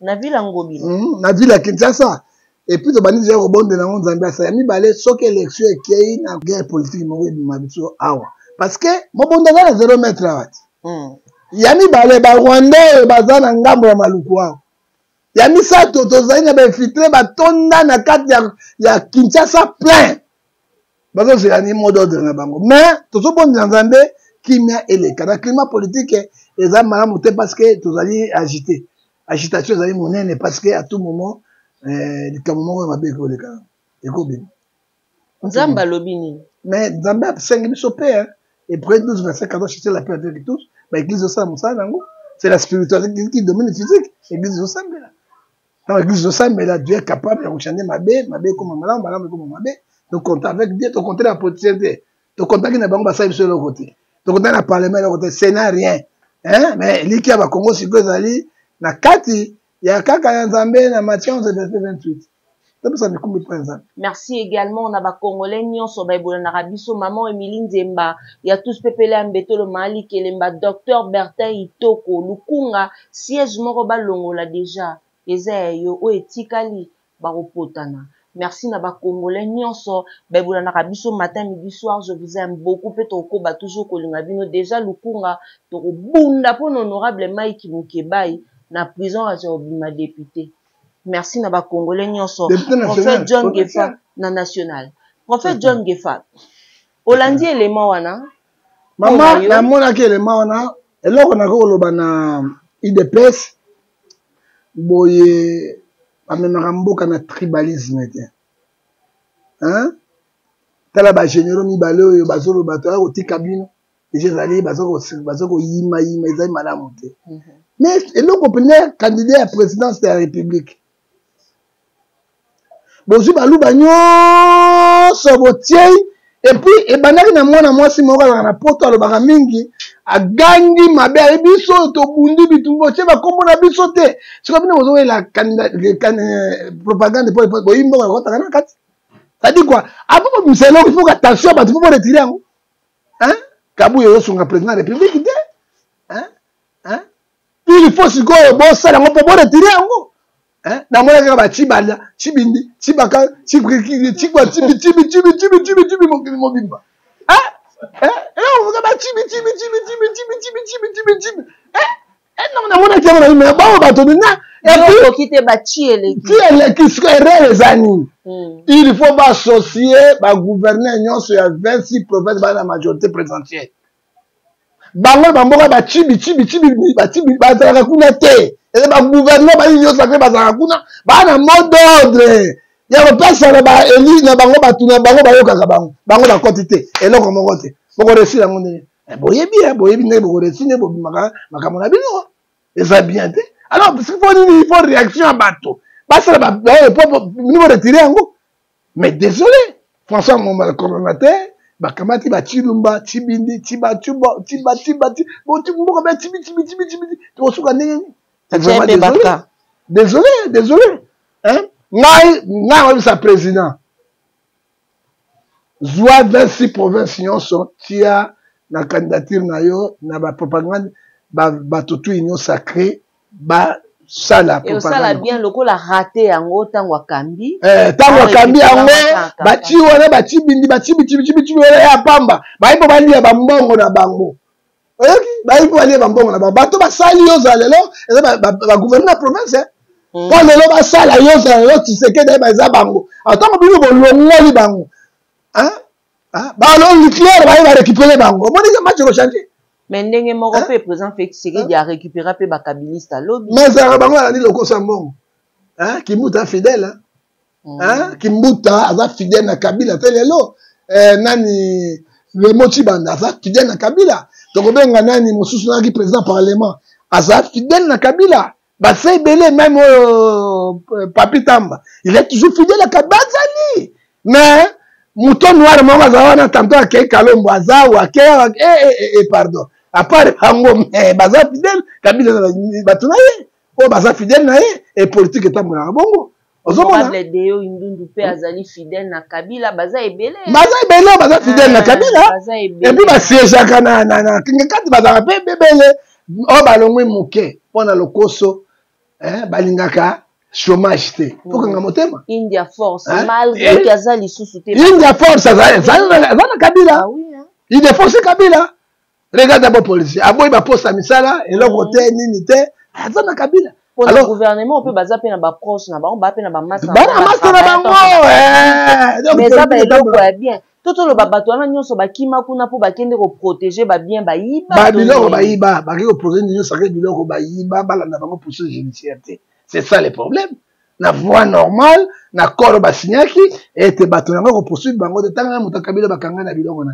na ville ngobi na ville ya Kinshasa et puis tobandi déjà kobondela yango nzambe asa ya mibale soki élection ekei na guerre politique moko ebima biso awa parce que mobondela na 0 mètre awa ti ya mibale barwandais oyo baza na ngambo ya maluku awa ya misato tozali na bainfiltre batonda na kati ya Kinshasa plein bazozela ni mot d'ordre na bango mais tozobondela nzambe kimia eleka na climat politique eza malamu te parce que tozali agité agitation ezali monene parce que à tout moment likambo moko mabe ekoleka ekobima nzambe alobi nini mais nzambe asengi biso mpe Hébreux 12 verset 14 chercher la paix avec tous l'église osala mosala nango c'est la spiritualité qui domine physique l'église osambela dans l'église osambela Dieu est capable de changer mabe comme malamu malamu comme mabe donc compte avec Dieu to compter la potentialité to compter na bango basala biso le côté to compter na parlement le côté c'est n'a rien hein mais liki ya ba Congo siko ezali na kati ya kaka ya nzambe na Matthieu 11 verset 28 Merci également on a ba Congolais nyonso ba ebola na biso maman Emilie Nzemba ya tous pepele ambeto le mali kelemba docteur Bertin Itoko Lukunga siège moko ba longola déjà eza yo o etikali ba repotana. Merci na ba Congolais nyonso ba ebola na biso matin midi soir je vous aime beaucoup pe toko ba toujours kolinga bino déjà Lukunga to bunda pour honorable Mike Mukebai na prison à Obima député. Merci na ba Congolais nyonso. Prophète John Gefa na national. Prophète John Gefa. Olandi élément wana. Maman na mona ke élément wana eloko na ko loba na IDPS boye amemaka mboka na tribalisme te. Hein? Tala ba généraux mibale oyo bazoloba to otika bino. Ezali bazoko yima ezali malamu te. Mais eloko pene candidat à présidence de la République. Bozu baluba nyonso botiei et puis ebandaki na mwana mwasi moko na poto alobaka mingi agangi mabe biso to bundi bitumbo tie bakombo na biso te siko bino bozo la propagande pour boyimbo ko taka na kati ça dit quoi apo miselo il faut attention ba tu faut retirer yango hein kabu yo sunga président de la République te hein il faut sikoyo bo sala ngo po retirer yango hein na mona ka ba chibala chibindi chibaka chibriki chikwa chibi mobimba on va ba chibi non na mona ka na me ba ba to na et puis quitter ba chiele qui serait les amis il faut pas associer ba gouverner nyonso ya 26 provinces ba la majorité présidentielle bango bamboka ba chibi ba zaka kuna te et ba gouvernement ba yo sacré ba zaka kuna ba na mot d'ordre ya ko pesa na ba eli na bango batuna bango ba yokaka bango ba quantité eloko moko te boko resila ngone boyebi ne boko resine bo makamona bino et ça bien te alors il faut réaction à bateau basa ba niveau retirer yango mais désolé François mon coordonnateur bakamati ba chilumba chibindi chiba mboka ba chibi to suka ndenge désolé hein ngai sa président zwa 26 provinces nyonso tia na candidature na yo na ba propagande ba tutu union sacrée ba sala propagande. Et sala bien lokola raté yango tango akambi. Tango akambi yango ba ti wana ba ti bindi ba ti ya pamba. Ba ipo bali ba mbongo na bango. Oyoki ba ipo bali ba mbongo na bango. Bato ba sali yo zalelo ba gouvernement province. Quand lelo ba sala yo zalelo Tshisekedi ba za bango. Atango bino bo longoli bango. Hein? Ba lo nucléaire ba récupérer bango. Moni ka match ko changer. Mais ndenge moko pe président Félix Tshisekedi a récupéré pe ba kabilista lobby. Mais ça bango la ni loko sambongo. Hein? Kimbuta fidèle hein? Kimbuta aza fidèle na Kabila telelo. Nani le Moti Banda aza fidèle na Kabila. Donc benga nani mosusu na ki président parlement aza fidèle na Kabila. Ba c'est belé même Papi Tamba. Il est toujours fidèle à Kabila. Mais mouton noir moko aza tantôt à Kalombo aza ou à pardon. À part Hango, baza fidèle, Kabila batunaye, o baza fidèle naye et politique est tambola bongo. Ozomona les deo indundu pe azali fidèle na Kabila, baza ebele. Baza fidèle na Kabila. Et puis ba siège kana na kati baza pe bebele. O balongwe muke pona lokoso balingaka chômage te. Tokanga motema. India Force malgré kazali susu te. India Force na Kabila. Ah oui hein. Il défonce Kabila. Regarde d'abord policier. Aboy ba poste à misala et le côté nini te. Azana Kabila. Pour le gouvernement on peut bazaper na ba proche na ba on ba pe na ba masse na bango. Mais ça ba eloko ya bien. Toto lo babato wana nyonso bakima kuna po bakende ko protéger ba bien ba yiba. Ba biloko ba yiba, ba ko protéger nyonso ka biloko ba yiba bala na bango pour ce judiciaire. C'est ça le problème. Na voie normale, na corps ba signaki et te bato na ko poursuivre bango de tanga muta Kabila bakanga na biloko na.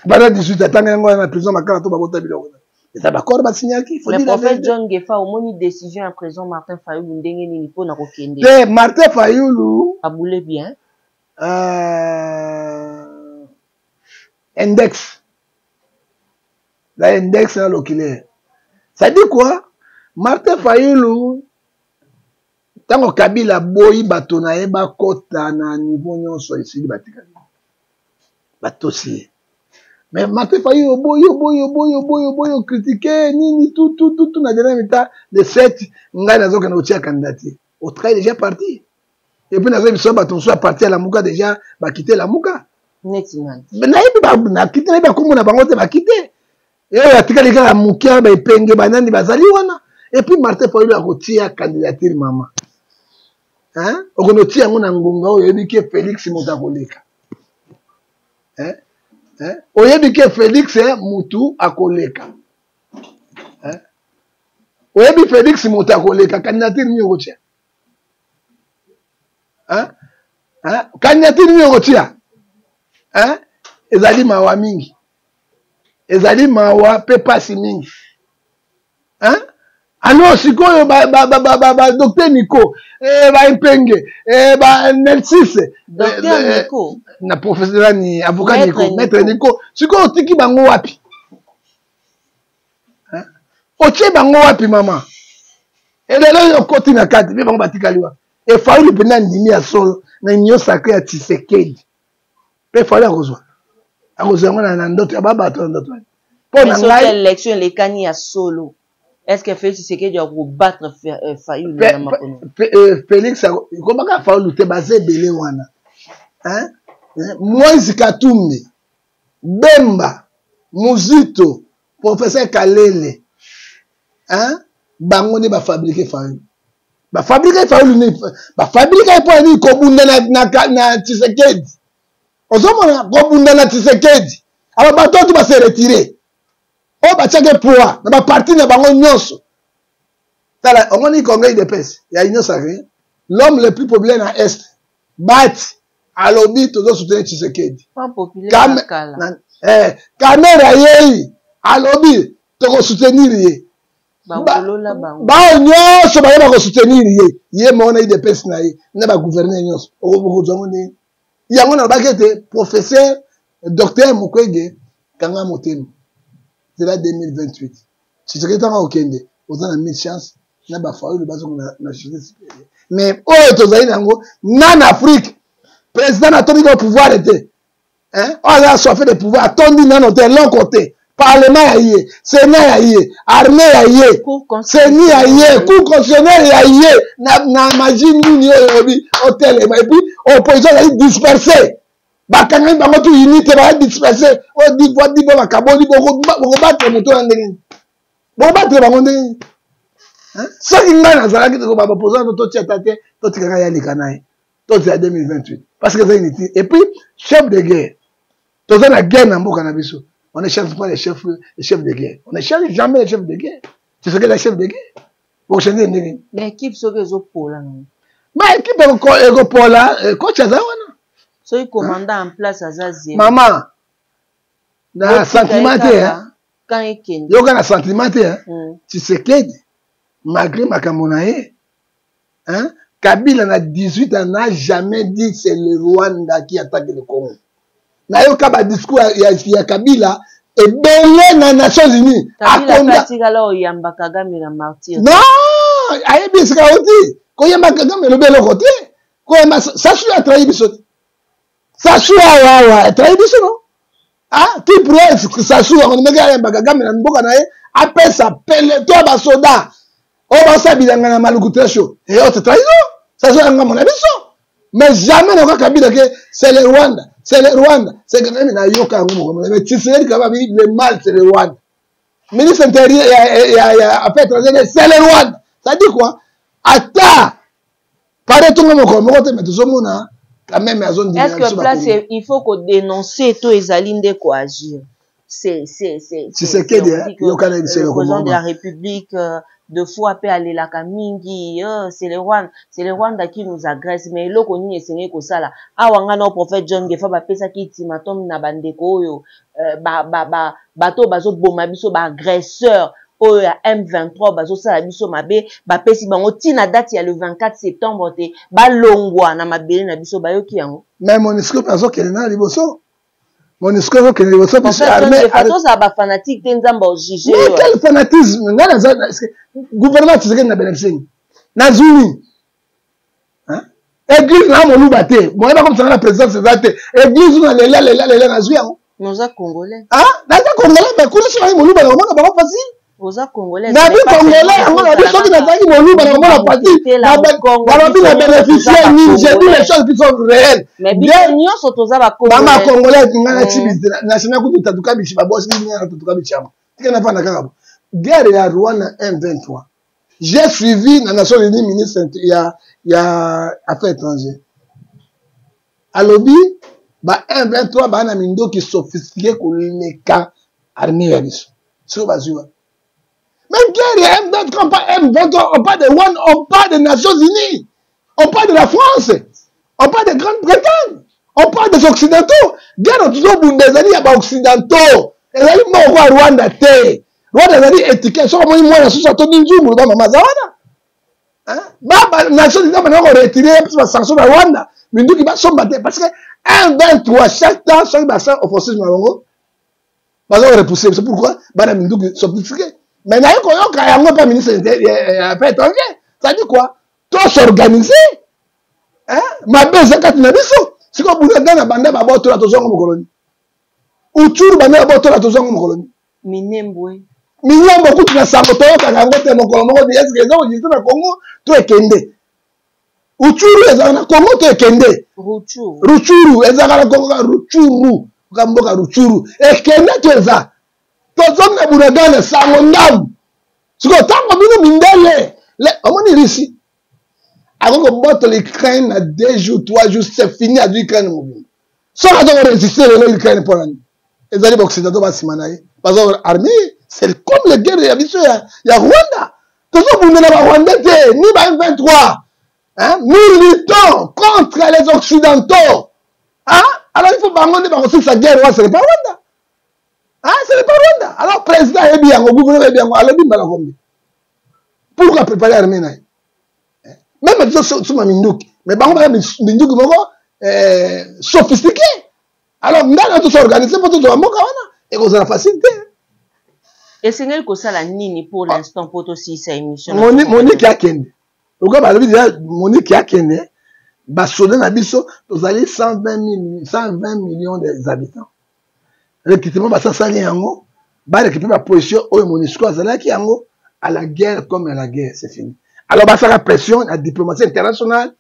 Bana 18 atanga ngo na prison makala to babota biloko na. Et ça ba corps ba signaki, faut dire. Le prophète John Gefa au moni décision à présent Martin Fayulu ndenge nini po na ko kende. Te Martin Fayulu aboulé bien. Index. L'index là, ça dit quoi? Martin Fayulu, Tango Kabila boyi bato na ye bakota na niveau nyonso esili batikali. Batosi. Mais Martin Fayulu boyo critiquer nini tout na dernier temps le 7 ngai nazoka na otia candidature. Au travail déjà parti. Et puis nazo biso bato soit parti à la Muka déjà ba quitter la Muka. Netiment. Mais na yebi ba quitter ba kombo na bango te ba quitter. Et atikali ka mukia ba epenge banani bazali wana. Et puis Martin Fayulu akotia candidature mama. Hein? Okonotia ngona ngonga oyebi ke Félix Motakoleka. Hein? Oyebi ke Félix mutu akoleka. Oyebi Félix mutu akoleka candidature ni okotia. Candidature ni okotia. Ezali mawa mingi. Ezali mawa pe pasi mingi. Alors sikoyo ba docteur Nico ba Impenge ba Nelsis docteur Nico na professeur ni avocat Nico maître Nico sikoyo tiki bango wapi otie bango wapi mama elelo yo koti na kati pe bango batikaliwa e Fayulu pena ndimi ya solo na nyo sacré ya Tshisekedi pe Fayulu akozwa na ndoto ya baba to ndoto pour na ngai élection les kani ya solo. Est-ce que Félix Tshisekedi doit battre Fayulu na makono? Félix comment ka Fayulu te basé belé wana. Moïse Katumbi, Bemba, Muzito, professeur Kalele. Bango ne ba fabriquer Fayulu. Ba fabriquer Fayulu ne ba fabriquer pour ni kobunda na Tshisekedi. Ozomona kobunda na Tshisekedi. Aba bato tu ba se retirer. Oh, bah, tiens, poids. Dans ma partie, dans ma nyonso. On dit congrès de paix. Il y a une sacrée. L'homme le plus populaire dans l'Est. Bat. À l'objet, tout le soutenir Tshisekedi. Pas populaire. Caméra yé. À l'objet, tout le soutenir yé. Bah, nyonso, bah, soutenir yé. Yé, mon aïe de paix, na yé. N'a pas gouverner nyonso. Il y a un baguette, professeur, docteur Mukwege, Kanga Motema. C'est là 2028. Si tu es au Kende, vous avez une chance, vous avez une chance. Mais, oh, tu as en Afrique, président a tenu le pouvoir était. On a soif de pouvoir, attendu dans notre long côté. Parlement aïe, Sénat aïe, armée aïe, Sénat aïe, cour constitutionnel aïe, na magie nous hôtel et puis opposition est dispersée. Bakanga bango tu unité ba disperser o di voix di ba kaboni boko battre moto ndenge boko battre bango ndenge ça inga na zala ki ko ba opposant to tchatate to tikanga ya likanaye to c'est 2028 parce que c'est unité et puis chef de guerre to za na guerre na mboka na biso on ne cherche pas les chefs de guerre on ne cherche jamais les chefs de guerre tu sais que les chefs de guerre pour changer ndenge l'équipe so que zo pola non mais équipe ko pola coach za wana. Soy commandant en place à Zazie. Maman, na sentimentaire, quand il ken. Yo kana sentimentaire, Tshisekedi, malgré Makamonaye, Kabila na 18 ans n'a jamais dit c'est le Rwanda qui attaque le Congo. Na yo kaba discours ya Kabila et belé na Nations Unies. Kabila katika lao yamba Kagame na martyr. Non, ayebi sika oti. Ko yamba Kagame le belo côté. Ko yamba ça suis a trahi biso. Sassou awa trahi biso non? Qui pourrait Sassou on me gars yamba Kagame na mboka na ye appelle ça pele toi ba soda. O ba sabidanga na malukutre show. Et autre trahison. Sassou anga mon abiso. Mais jamais na Kabila que c'est le Rwanda. C'est le Rwanda. C'est quand même na yoka ngumo. Mais Tshisekedi quand même le mal c'est le Rwanda. Ministre intérieur ya affaires étrangères c'est le Rwanda. Ça dit quoi? Ata pare tout mon côté mais tout le monde quand même à zone. Est-ce que place il faut qu'on dénoncer tout ezalinde ko agir. C'est Tshisekedi le président de la République de fois peut aller la kamingi c'est le Rwanda qui nous agresse mais lo koni esengé ko sala awanga no prophète John Gefa ba pesa ki timatom na bandeko oyo bato bazo boma biso ba agresseur oyo ya M23 bazo sala biso mabe ba pesi bango tina date ya le 24 septembre te ba longwa na mabele na biso bayoki yango mais MONUSCO bazo kelena liboso MONUSCO que les autres sont armés. Ça va fanatique t'enzamba au juger. Mais quel fanatisme? Gouvernement Tshisekedi na bénéficié. Nazuni. Église na molu baté. Moi pas comme ça la présidence c'est ça. Église na les na zuya. Nous a congolais. Ah, na congolais mais kuna si molu ba na ba facile. Aux congolais. Na bi congolais, on a dit ça qui n'a pas dit molu ba na facile. Na ba bi na bénéficier ni, j'ai dit les choses qui sont réelles. Mais bien nyo sotoza ba congolais. Mama congolais ngana chibi national kutu tatuka bichi ba boss ni ngana tatuka bichi ama. Tika na pa na kaka. Guerre ya Rwanda M23. J'ai suivi la Nations Unies ministre il y a affaires étrangères. À lobby, bah M23 bah na mindo qui sophistiqué pour les cas armés yabiso. C'est pas sûr. Même guerre M23 on parle de one, on parle des Nations Unies, on parle de la France, on parle de Grande-Bretagne, on parle des Occidentaux. Guerre toujours Bundesani y a pas Occidentaux. Et là il m'a encore Rwanda té. Rwanda zali étiquette so moi na soso to ninjumu ba mama zawana. Hein? Ba nation ndio bana ko retirer parce que sanction na Rwanda. Minduki ba somba té parce que 1-23 chaque temps sur ba ça offensive na Congo. Ba za repousser c'est pourquoi ba na minduki sophistiqué. Mais na ko yo ka yango pas ministre après étranger. Ça dit quoi? Tout s'organiser. Hein? Ma bese kati na biso. Siko bunda na banda ba boto la tozongo mo koloni. Uturu banda ba boto la tozongo mo koloni. Minembwe. Minyambo kutu na sango toyoka yango te mokolo moko di eske eza ojiste na Congo to ekende. Uchuru ezaka na Congo to ekende. Ruchuru ezaka na Congo ka Ruchuru. Kamboka Ruchuru. Ekende to eza. Tozongo na Bunagana sango ndabu. Siko tango bino mindele. Omoni risi. Ako boto l'Ukraine na 2 jours, 3 jours, c'est fini à l'Ukraine mobile. Sans qu'on résister l'Ukraine pour l'année. Les alliés occidentaux vont s'y manailler. Parce que l'armée, c'est comme les guerres, il y a Rwanda. Tout ça, vous n'avez pas Rwanda, ni M23. Hein? Nous luttons contre les Occidentaux. Hein? Alors il faut pas aussi sa guerre, ce n'est pas Rwanda. Hein? Ce n'est pas Rwanda. Alors, président est bien, le gouvernement est bien, alors il va pourquoi préparer l'armée? Même sur ma Mindouk. Mais par contre, Mindouk est sophistiqué. Alors, nous avons tous organisé pour tout le monde. Et vous avez la facilité. Et c'est que ça la nini pour l'instant pour aussi sa émission. Monique a kende. Monique a kende. Basodé Nabiso, vous allez 120 millions d'habitants. L'équipement va s'assailler en haut. Va récupérer la position où Monisco à la guerre comme à la guerre, c'est fini. Alors, ça la pression, la diplomatie internationale.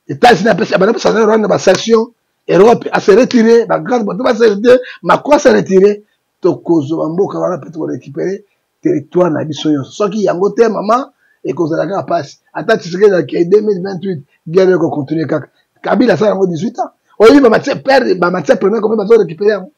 Les États-Unis ont des sanctions. Europe a se retiré, la Grande-Bretagne va se retirer, Macron s'est retiré. Tokozo Mboka va peut-être récupérer territoire na biso yo. Ce qui yango te maman et cause la guerre passe. Attends tu sais que 2028 guerre ko continuer kaka. Kabila ça yango 18 ans. Oyi ba matière perdre ba matière première comment ba récupérer yango.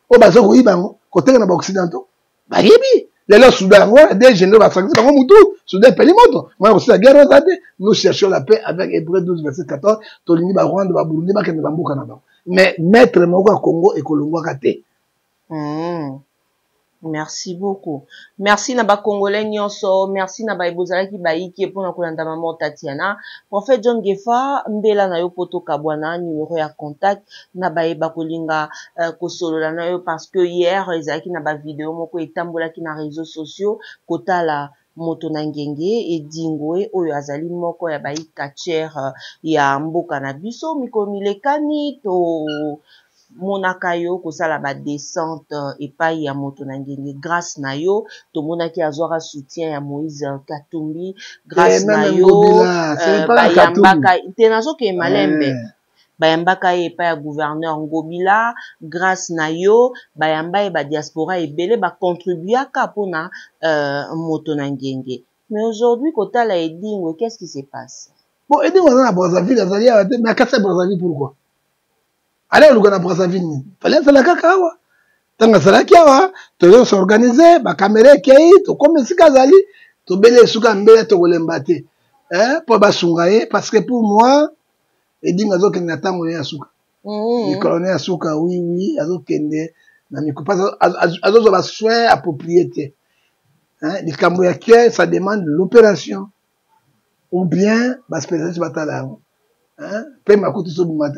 O ba zo ko yibango côté na ba occidentaux. Ba yebi. Les Soudan, des généraux va sanctionner bango mutu, Soudan pelimoto. Moi aussi la guerre va nous cherchons la paix avec Hébreux 12 verset 14, Tolini ba Rwanda ba Burundi ba kende ba mboka na ba. Mais maître moko Congo et Colombo kate. Merci beaucoup. Merci na ba Congolais nyonso, merci na ba ebozala ki ba iki pour na kolanda maman Tatiana. Prophète John Gefa mbela na yo poto kabwana numéro ya contact na ba eba kolinga kosolola na yo parce que hier ezaki na ba vidéo moko etambola ki na réseaux sociaux kotala moto na ngenge edingwe oyo azali moko ya ba ikatcher ya mboka na biso mikomilekani to monaka yo kosala ba descente epai ya moto na ngenge grâce na yo to monaki azwaka soutien ya Moïse Katumbi grâce na yo bayambaka tenazo ke malembe bayambaka epai ya gouverneur Ngobila grâce na yo bayamba e ba diaspora ebele ba contribuaka pona moto na ngenge. Mais aujourd'hui kotala edingwe, qu'est-ce qui se passe? Bon, edingwe na Brazzaville azali mais akasa Brazzaville pourquoi? Allez, on a Brazzaville. Fallait faire la cacawa. Tant que ça la kiawa, tu dois s'organiser, ba caméra qui est, tu comme si kazali, tu belle souka mbele to golembate. Hein, pour basungaye parce que pour moi, edinga zo kende tango ya souka. Le colonel souka oui, azo kende na mikupa azo ba soin à propriété. Hein, le cambo ya kia, ça demande l'opération ou bien ba spécialiste batala. Hein? Même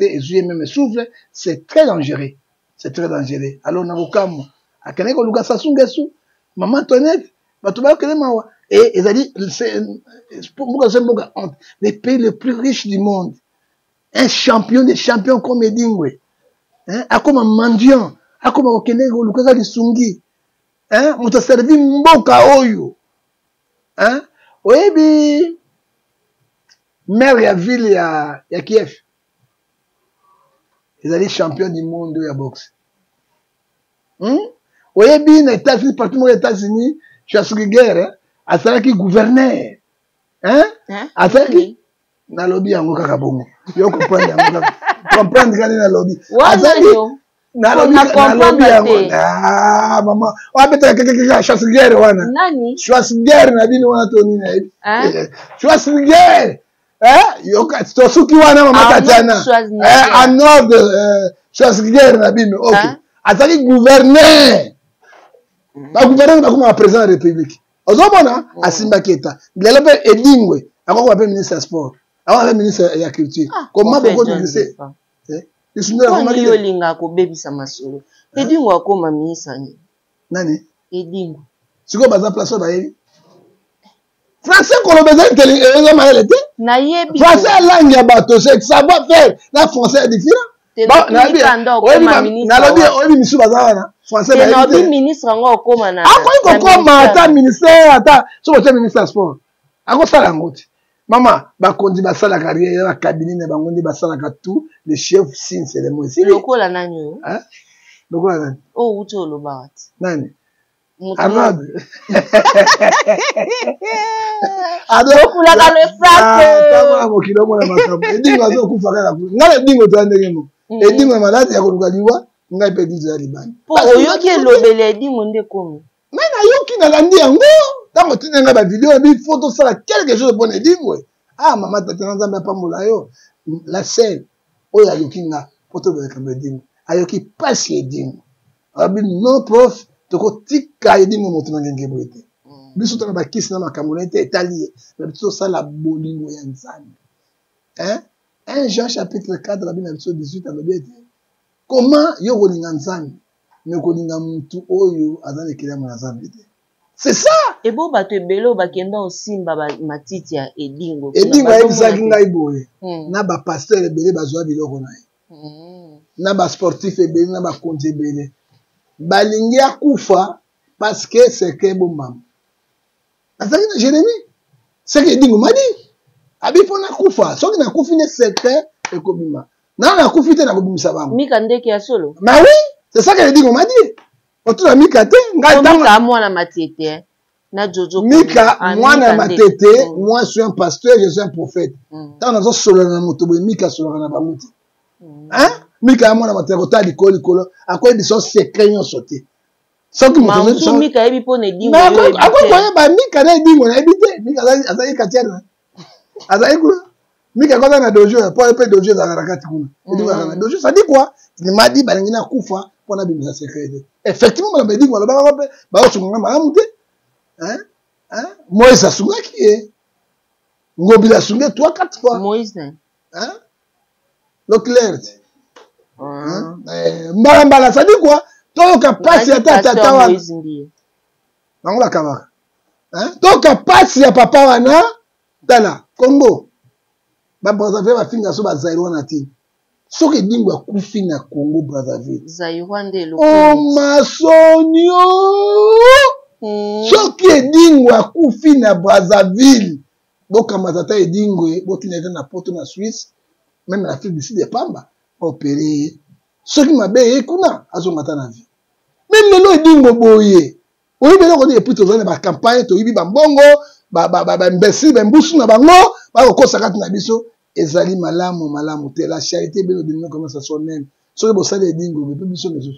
et même souffle, c'est très dangereux. C'est très dangereux. Alors, on a beaucoup à Kaneko Luga Sasungesu, Maman Antoinette, et ils ont dit, pour moi, c'est les pays les plus riches du monde. Un champion des champions comme Edingwe. Hein? Comme un mendiant. Comme un Okenego, Lukaga Lisungi. Hein? On t'a servi Mboka Oyo. Hein? Oui, maire de la ville de Kiev. Ils allaient champion du monde de la boxe. Oui, bien, les États-Unis, partout aux États-Unis, je suis à guerre. À ça qui gouverneur. Hein? À ça qui. Na lobby en Goka Kabongo. Yo comprendre comprendre quand na lobby. À ça qui. Na lobby en Goka. Ah, maman. On va mettre quelqu'un Schwarzenegger wana. Nani? Schwarzenegger na bino wana toni na hivi. Schwarzenegger. Yo to suki wana mama Tatiana. Arnold Schwarzenegger na bino. OK. Azali gouverneur. Ba gouverneur ba comme président de la République. Ozomona Asimba Keta. Lelo pe Edingwe, akoko ba ministre des sports. Avant le ministre de la culture. Comment beaucoup de lycée ils sont là comment yo linga ko bebisa masolo. Edingwe akoma ministre ni. Nani? Edingwe. Siko baza place ba yebi. Français ko lo besoin intelligent ma elete. Na yebi. Français langue ya bato c'est savoir faire. La français est différent. Bon, nalobi misu baza wana français ba yebi ministre ngo okoma na ako koma ata ministère ata so bote ministre ya sport ako sala ngoti mama bakondi basala carrière ya cabinet na bango ndi basala ka tout le chef sin c'est le mot ici lokola nani yo hein lokola nani oh uto lo bawati nani Arnaud lokula ka le frappe kama mokilo mona makambo edingo azo kufa kala ngala edingo tandenge mo edingo malade ya koluka liwa ngai pe dizo libani po oyoki elobele edingo nde komi mais na yoki na landi yango tango tinanga ba vidéo bi photo sala quelque chose pour edingo ah mama Tatiana Nzambe apambola yo la scène oyo ayoki nga photo ba kambe edingo ayoki pasi edingo abi non prof toko tika edingo moto na ngenge boite biso tana ba kisi na makambo na etali na biso sala bolingo ya Nzambe hein 1 Jean chapitre 4 la Bible 18 alobi comment yo kolinga Nzambe mais kolinga mutu oyo azali kila mwana Nzambe c'est ça et bon bato ebelo bakenda osimba ba matiti ya edingo ebisaki ngai boye na ba pasteur ebele bazwa biloko na ye na ba sportif ebele na ba konzi ebele balingi akufa parce que c'est que bon maman azali na Jérémie c'est que edingo madi abi pona kufa soki na kufi ne secret ekobima na kufi te na kobimisa bango mika ndeke ya solo mais oui c'est ça que edingo madi otuna mika te ngai mika mwana matete na jojo mika mwana matete moi je suis un pasteur je suis un prophète tant nazo solo na moto boye mika solo na bamuti hein mika mwana matete kota likolo likolo akoyi biso secret nyonso te soki moto so mika yebi pona edingo akoyi ba mika na edingo na ebite mika azali katiana azali kuna mika kwanza na dojo po pe dojo za harakati kuna edingo na dojo ça dit quoi il m'a dit balingi na kufa pona bimisa secret effectivement na edingo na ba pe ba osunga malamu te hein Moïse asunga qui est ngobila sunga 3-4 fois Moïse hein Leclerc mbala ça dit quoi toka pasi ya tata wana nango bakamaka hein toka pasi ya papa wana tala Congo ba Brazzaville bafinga so bazairo wana ti soki edingo akufi na Congo Brazzaville zairo ndelo o masonio soki edingo akufi na Brazzaville bokamata ta edingo botinete na poto na Suisse même na Afrique du Sud ya pamba opéré soki mabe kuna azongata na vie même lelo edingo boye oyi belo ko depuis tozana ba campagne to yibi ba mbongo ba imbécile ba mbusu na bango ba ko sakati na biso ezali malamu te la charité belo de nous comment ça sonne même soki bo sala edingo be biso mezo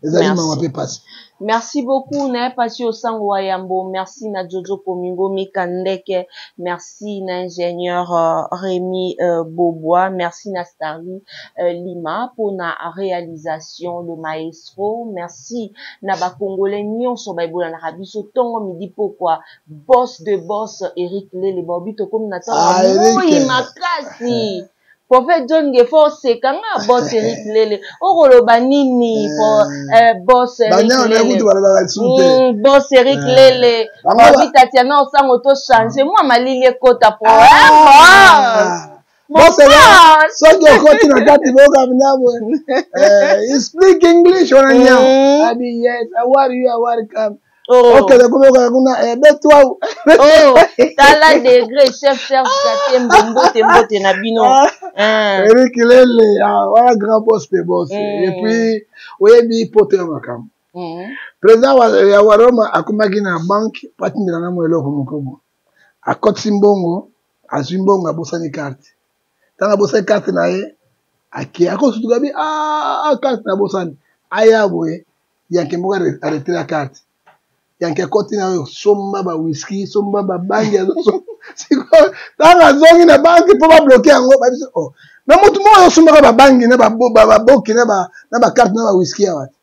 ezali mama pe passe. Merci beaucoup, Pasi Osangwa Yambo. Merci na Jojo Pomingo Mikandeke. Merci na ingénieur Rémi Bobois. Merci na Starly Lima pour na réalisation le maestro. Merci na ba Congolais nyonso ba ibola na rabiso tongo midi pourquoi boss de boss Eric Lele Bobito comme Nathan moi makasi. Prophète John Gefo sekanga boss Eric Lele okoloba nini pour boss Eric Lele boss Eric Lele Bobby Tatiana osango to changer moi malili ekota pour boss là soki okoti na kati boka binabo you speak English on anya abi yes how are you come okay le kuboka kuna betwa tala degré chef mbote na bino Eric Lele wala grand boss pe boss et puis oyebi poter makam président wa Roma akumaki na banque patindela na mo eloko mokobo akoti mbongo azwi mbongo abosani carte tanga bosani carte na ye aki akosutuka bi carte na bosani aya boye yanke mboka arrêter la carte yanke koti na yo somba ba whisky somba ba bangi siko tanga zongi na banque po ba bloquer yango ba biso na mutu mo yo somba ba bangi na ba boki na ba carte na ba whisky ya wati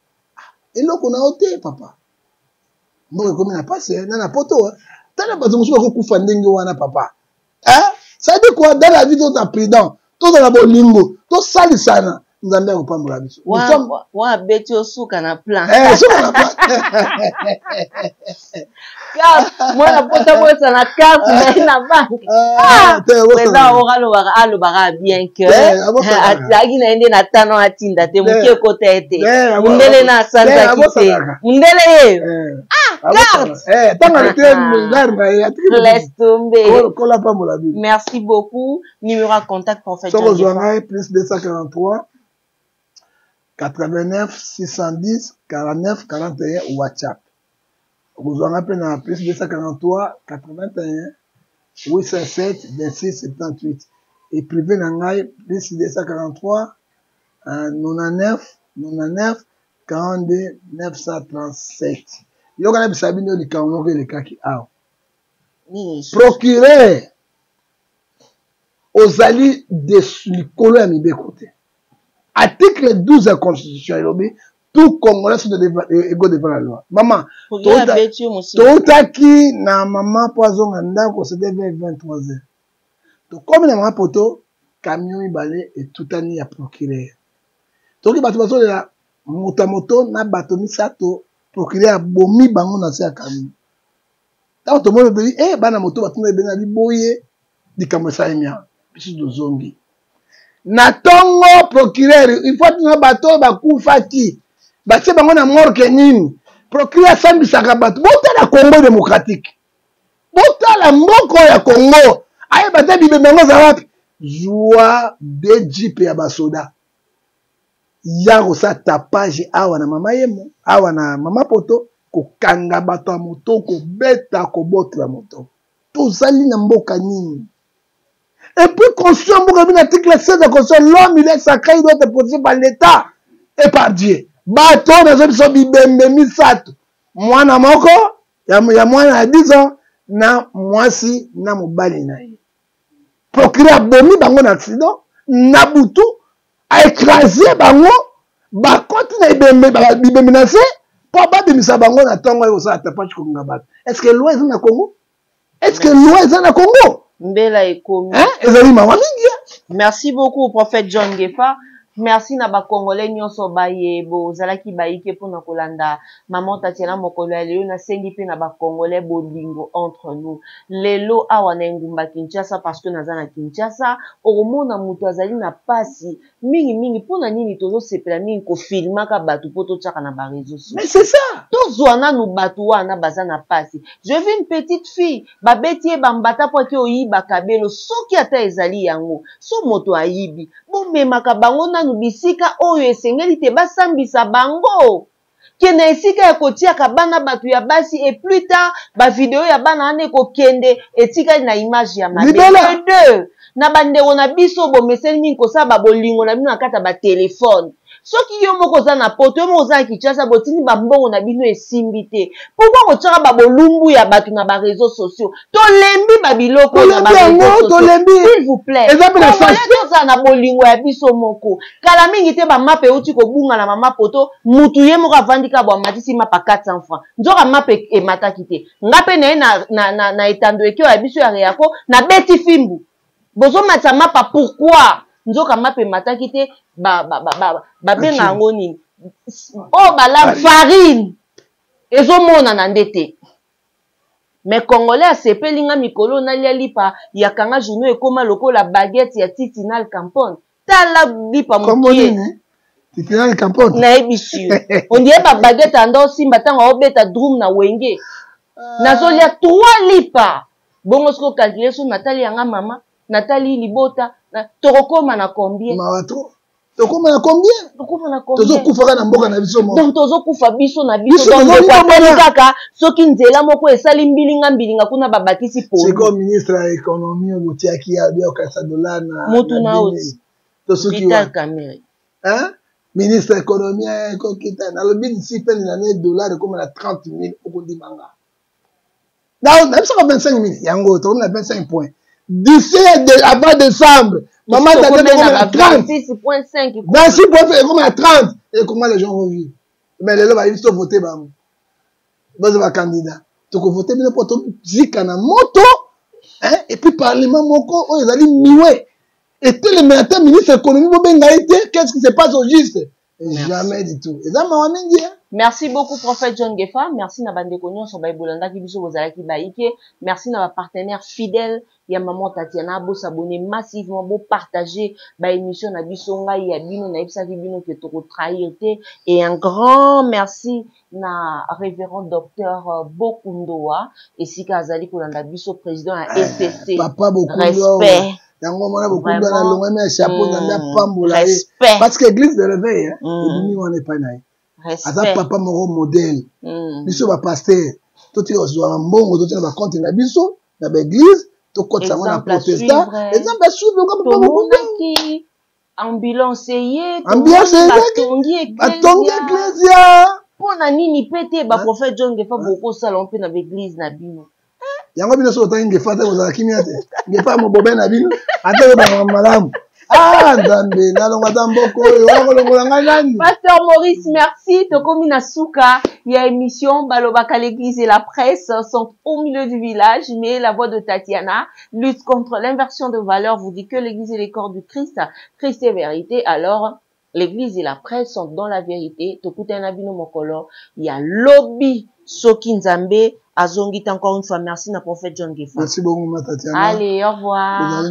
eloko na ote papa mboka komi na passe na poto tala bato mosusu bakokufa ndenge wana papa ça dit quoi dans la vie toza prudent tozala bolingo tosalisana nzambe akopambola biso wa beti osuka na plan suka na plan mwana pota bosa na carte na banque président alobaka bien que ataki na ende na tano atinda te moke kota ete mundele na sanza kite mundele ye merci beaucoup. Numéro à contact pour faire plus 243 89 610 49 41 WhatsApp. Vous en appelez à plus 243 81 807 26 78 et privé nangai plus 243 99 42 937. Yo kana bisabino likango ke lekaki aw procureur ozali de likolo ya mibeko te article 12 de la constitution elobi tout congolais sont égaux devant la loi maman toutaki na maman po azonga ndako c'était vers 23h tokomi na mama poto camion mibale etutani ya procureur toki bato bazolela moto na bato misato procureur bomi bango na se akami ta to mo be bana moto batuna be na liboye dikambo sa emia bisu dozongi na tongo procureur il faut na bato bakufaki batie bango na morgue nini procureur sambisaka bato botala Congo démocratique botala mboko ya Congo aye bata bibe bango za wapi joie de jeep ya basoda ya kosa tapage awa na mama yemo awa na mama poto kokanga bato ya moto kobeta kobotela moto tozali na mboka nini et puis constitution mboka bina article 16 de la constitution l'homme il est sacré il doit être protégé par l'état et par Dieu bato nazo biso bibembe misato mwana moko ya mwana ya 10 ans na mwasi na mobali na ye procureur bomi bango na accident na butu a écrasé bango bakoti na ibembe na se po babimisa bango na ntongo oyo osala tapage kolinga bato est-ce que loi eza na Congo est-ce que loi eza na Congo mbela ekomi ezali mawa mingi merci beaucoup prophète John Gefa. Merci na ba Congolais nyonso baye bozalaki bayike pona kolanda maman Tatiana mokolo ya lelo na sengi pe na ba Congolais bolingo entre nous lelo awa na ngumba Kinshasa parce que naza na Kinshasa omona mutu azali na pasi mingi pona nini tozo sepela mingi ko filma ka batu poto tsaka na ba réseaux sociaux mais c'est ça tozwana no batu wana baza na pasi je vis une petite fille babeti bambata po ki oyiba kabelo soki ata ezali yango so moto ayibi bomemaka bango nanu bisika oyo esengeli te basambisa bango kena esika ya kotiaka bana batu ya basi et plus tard ba video ya bana ane kokende etika na image ya mabe na bandeko na biso bomeseli mingi kosala bolingo na bino na kata ba telefone soki yo moko za na poto yo moko za Kinshasa botini bambongo na bino esimbi te pourquoi kotiaka babolumbu ya bato na ba réseaux sociaux tolembi babiloko na ba réseaux sociaux s'il vous plaît toza na bolingo ya biso moko kala mingi te bamape euti kobunga na mama poto mutu ye moko avandika bwa matisi mapa 400 francs nzoka mape emataki te nga pe na ye na etando ekeo ya biso ya reyako na beti fimbu bozomatisa mapa pourquoi nzoka mape mataki te babenga yango nini o bala farine ezomona na ndete Mais Congolais a sepeli nga mikolo na lia lipa ya kanga journaux ekoma lokola baguette ya Titinal Campon. Tala lipa mokie. Titinal Campon. Na ebisio. On dirait ba baguette ando simba tanga obeta drum na wenge. Nazolia 3 lipa. Bongo siko calculer so Nathalie yanga mama, Nathalie libota, torokoma na combien? Mawato. Tokoma na combien? Tokoma na combien? Tozo kufa na mboka na biso mo. Donc tozo kufa biso na biso donc kwa tali kaka soki nzela moko esali mbilinga kuna babakisi po. C'est comme ministre ya économie otiaki ya bio kasa dollar na. Mutu na oti. Tosoki wa. Hein? Ministre ya économie ko kita na lobi d'ici fin de l'année dollar comme na 30 000 okondi manga. Dans même ça 25 000 yango to na 25 points. D'ici avant décembre, maman t'a dit comme à 30. 26.5. 26.5 comme à 30. Et comment les gens vont vivre? Mais les gens vont voter. Vous êtes candidat. Donc vous votez pour ton zika na moto. Et puis parlement moko, ils allaient miouer. Et tel le matin, ministre de l'économie, qu'est-ce qui se passe au juste? Jamais du tout. Merci beaucoup, prophète John Gefa. Merci na bande konyo so baibolanda ki biso bozalaki baike. Merci na ba partenaire fidèle ya maman Tatiana bo s'abonner massivement, bo partager ba émission na biso ngai ya bino na ebisa ki bino ke to trahir te. Et un grand merci na révérend docteur Bokundoa et sika azali kolanda biso président à SCC. Papa Bokundoa. Respect. Yango mona Bokundoa na longa mais chapeau na pambola. Parce que l'église de réveil et bimi on est pas naï. Aza papa moko modèle. Biso ba pasteur. Toti ozwa mbongo toti na ba compte na biso na ba église to kotsa na protestant. Exemple à suivre comme papa Bokundoa. Ambulancier. Atongi ecclesia. Pona nini pete ba prophète John Gefa boko sala mpe na église na bino. Yango bino so tangi Gefa te ozala kimia te. Gefa mo bobe na bino. Ate ba malamu. Ah, Nzambe, nalonga tamboko, Pasteur Maurice, merci. Tokomi na suka, il y a émission, Balobaka l'église et la presse sont au milieu du village, mais la voix de Tatiana lutte contre l'inversion de valeurs, vous dit que l'église est le corps du Christ, Christ est vérité, alors l'église et la presse sont dans la vérité. Tokuta nabino mokolo, il y a lobby, Soki Nzambe, Azongit encore une fois, merci na prophète John Gefa. Merci beaucoup, Tatiana. Allez, au revoir.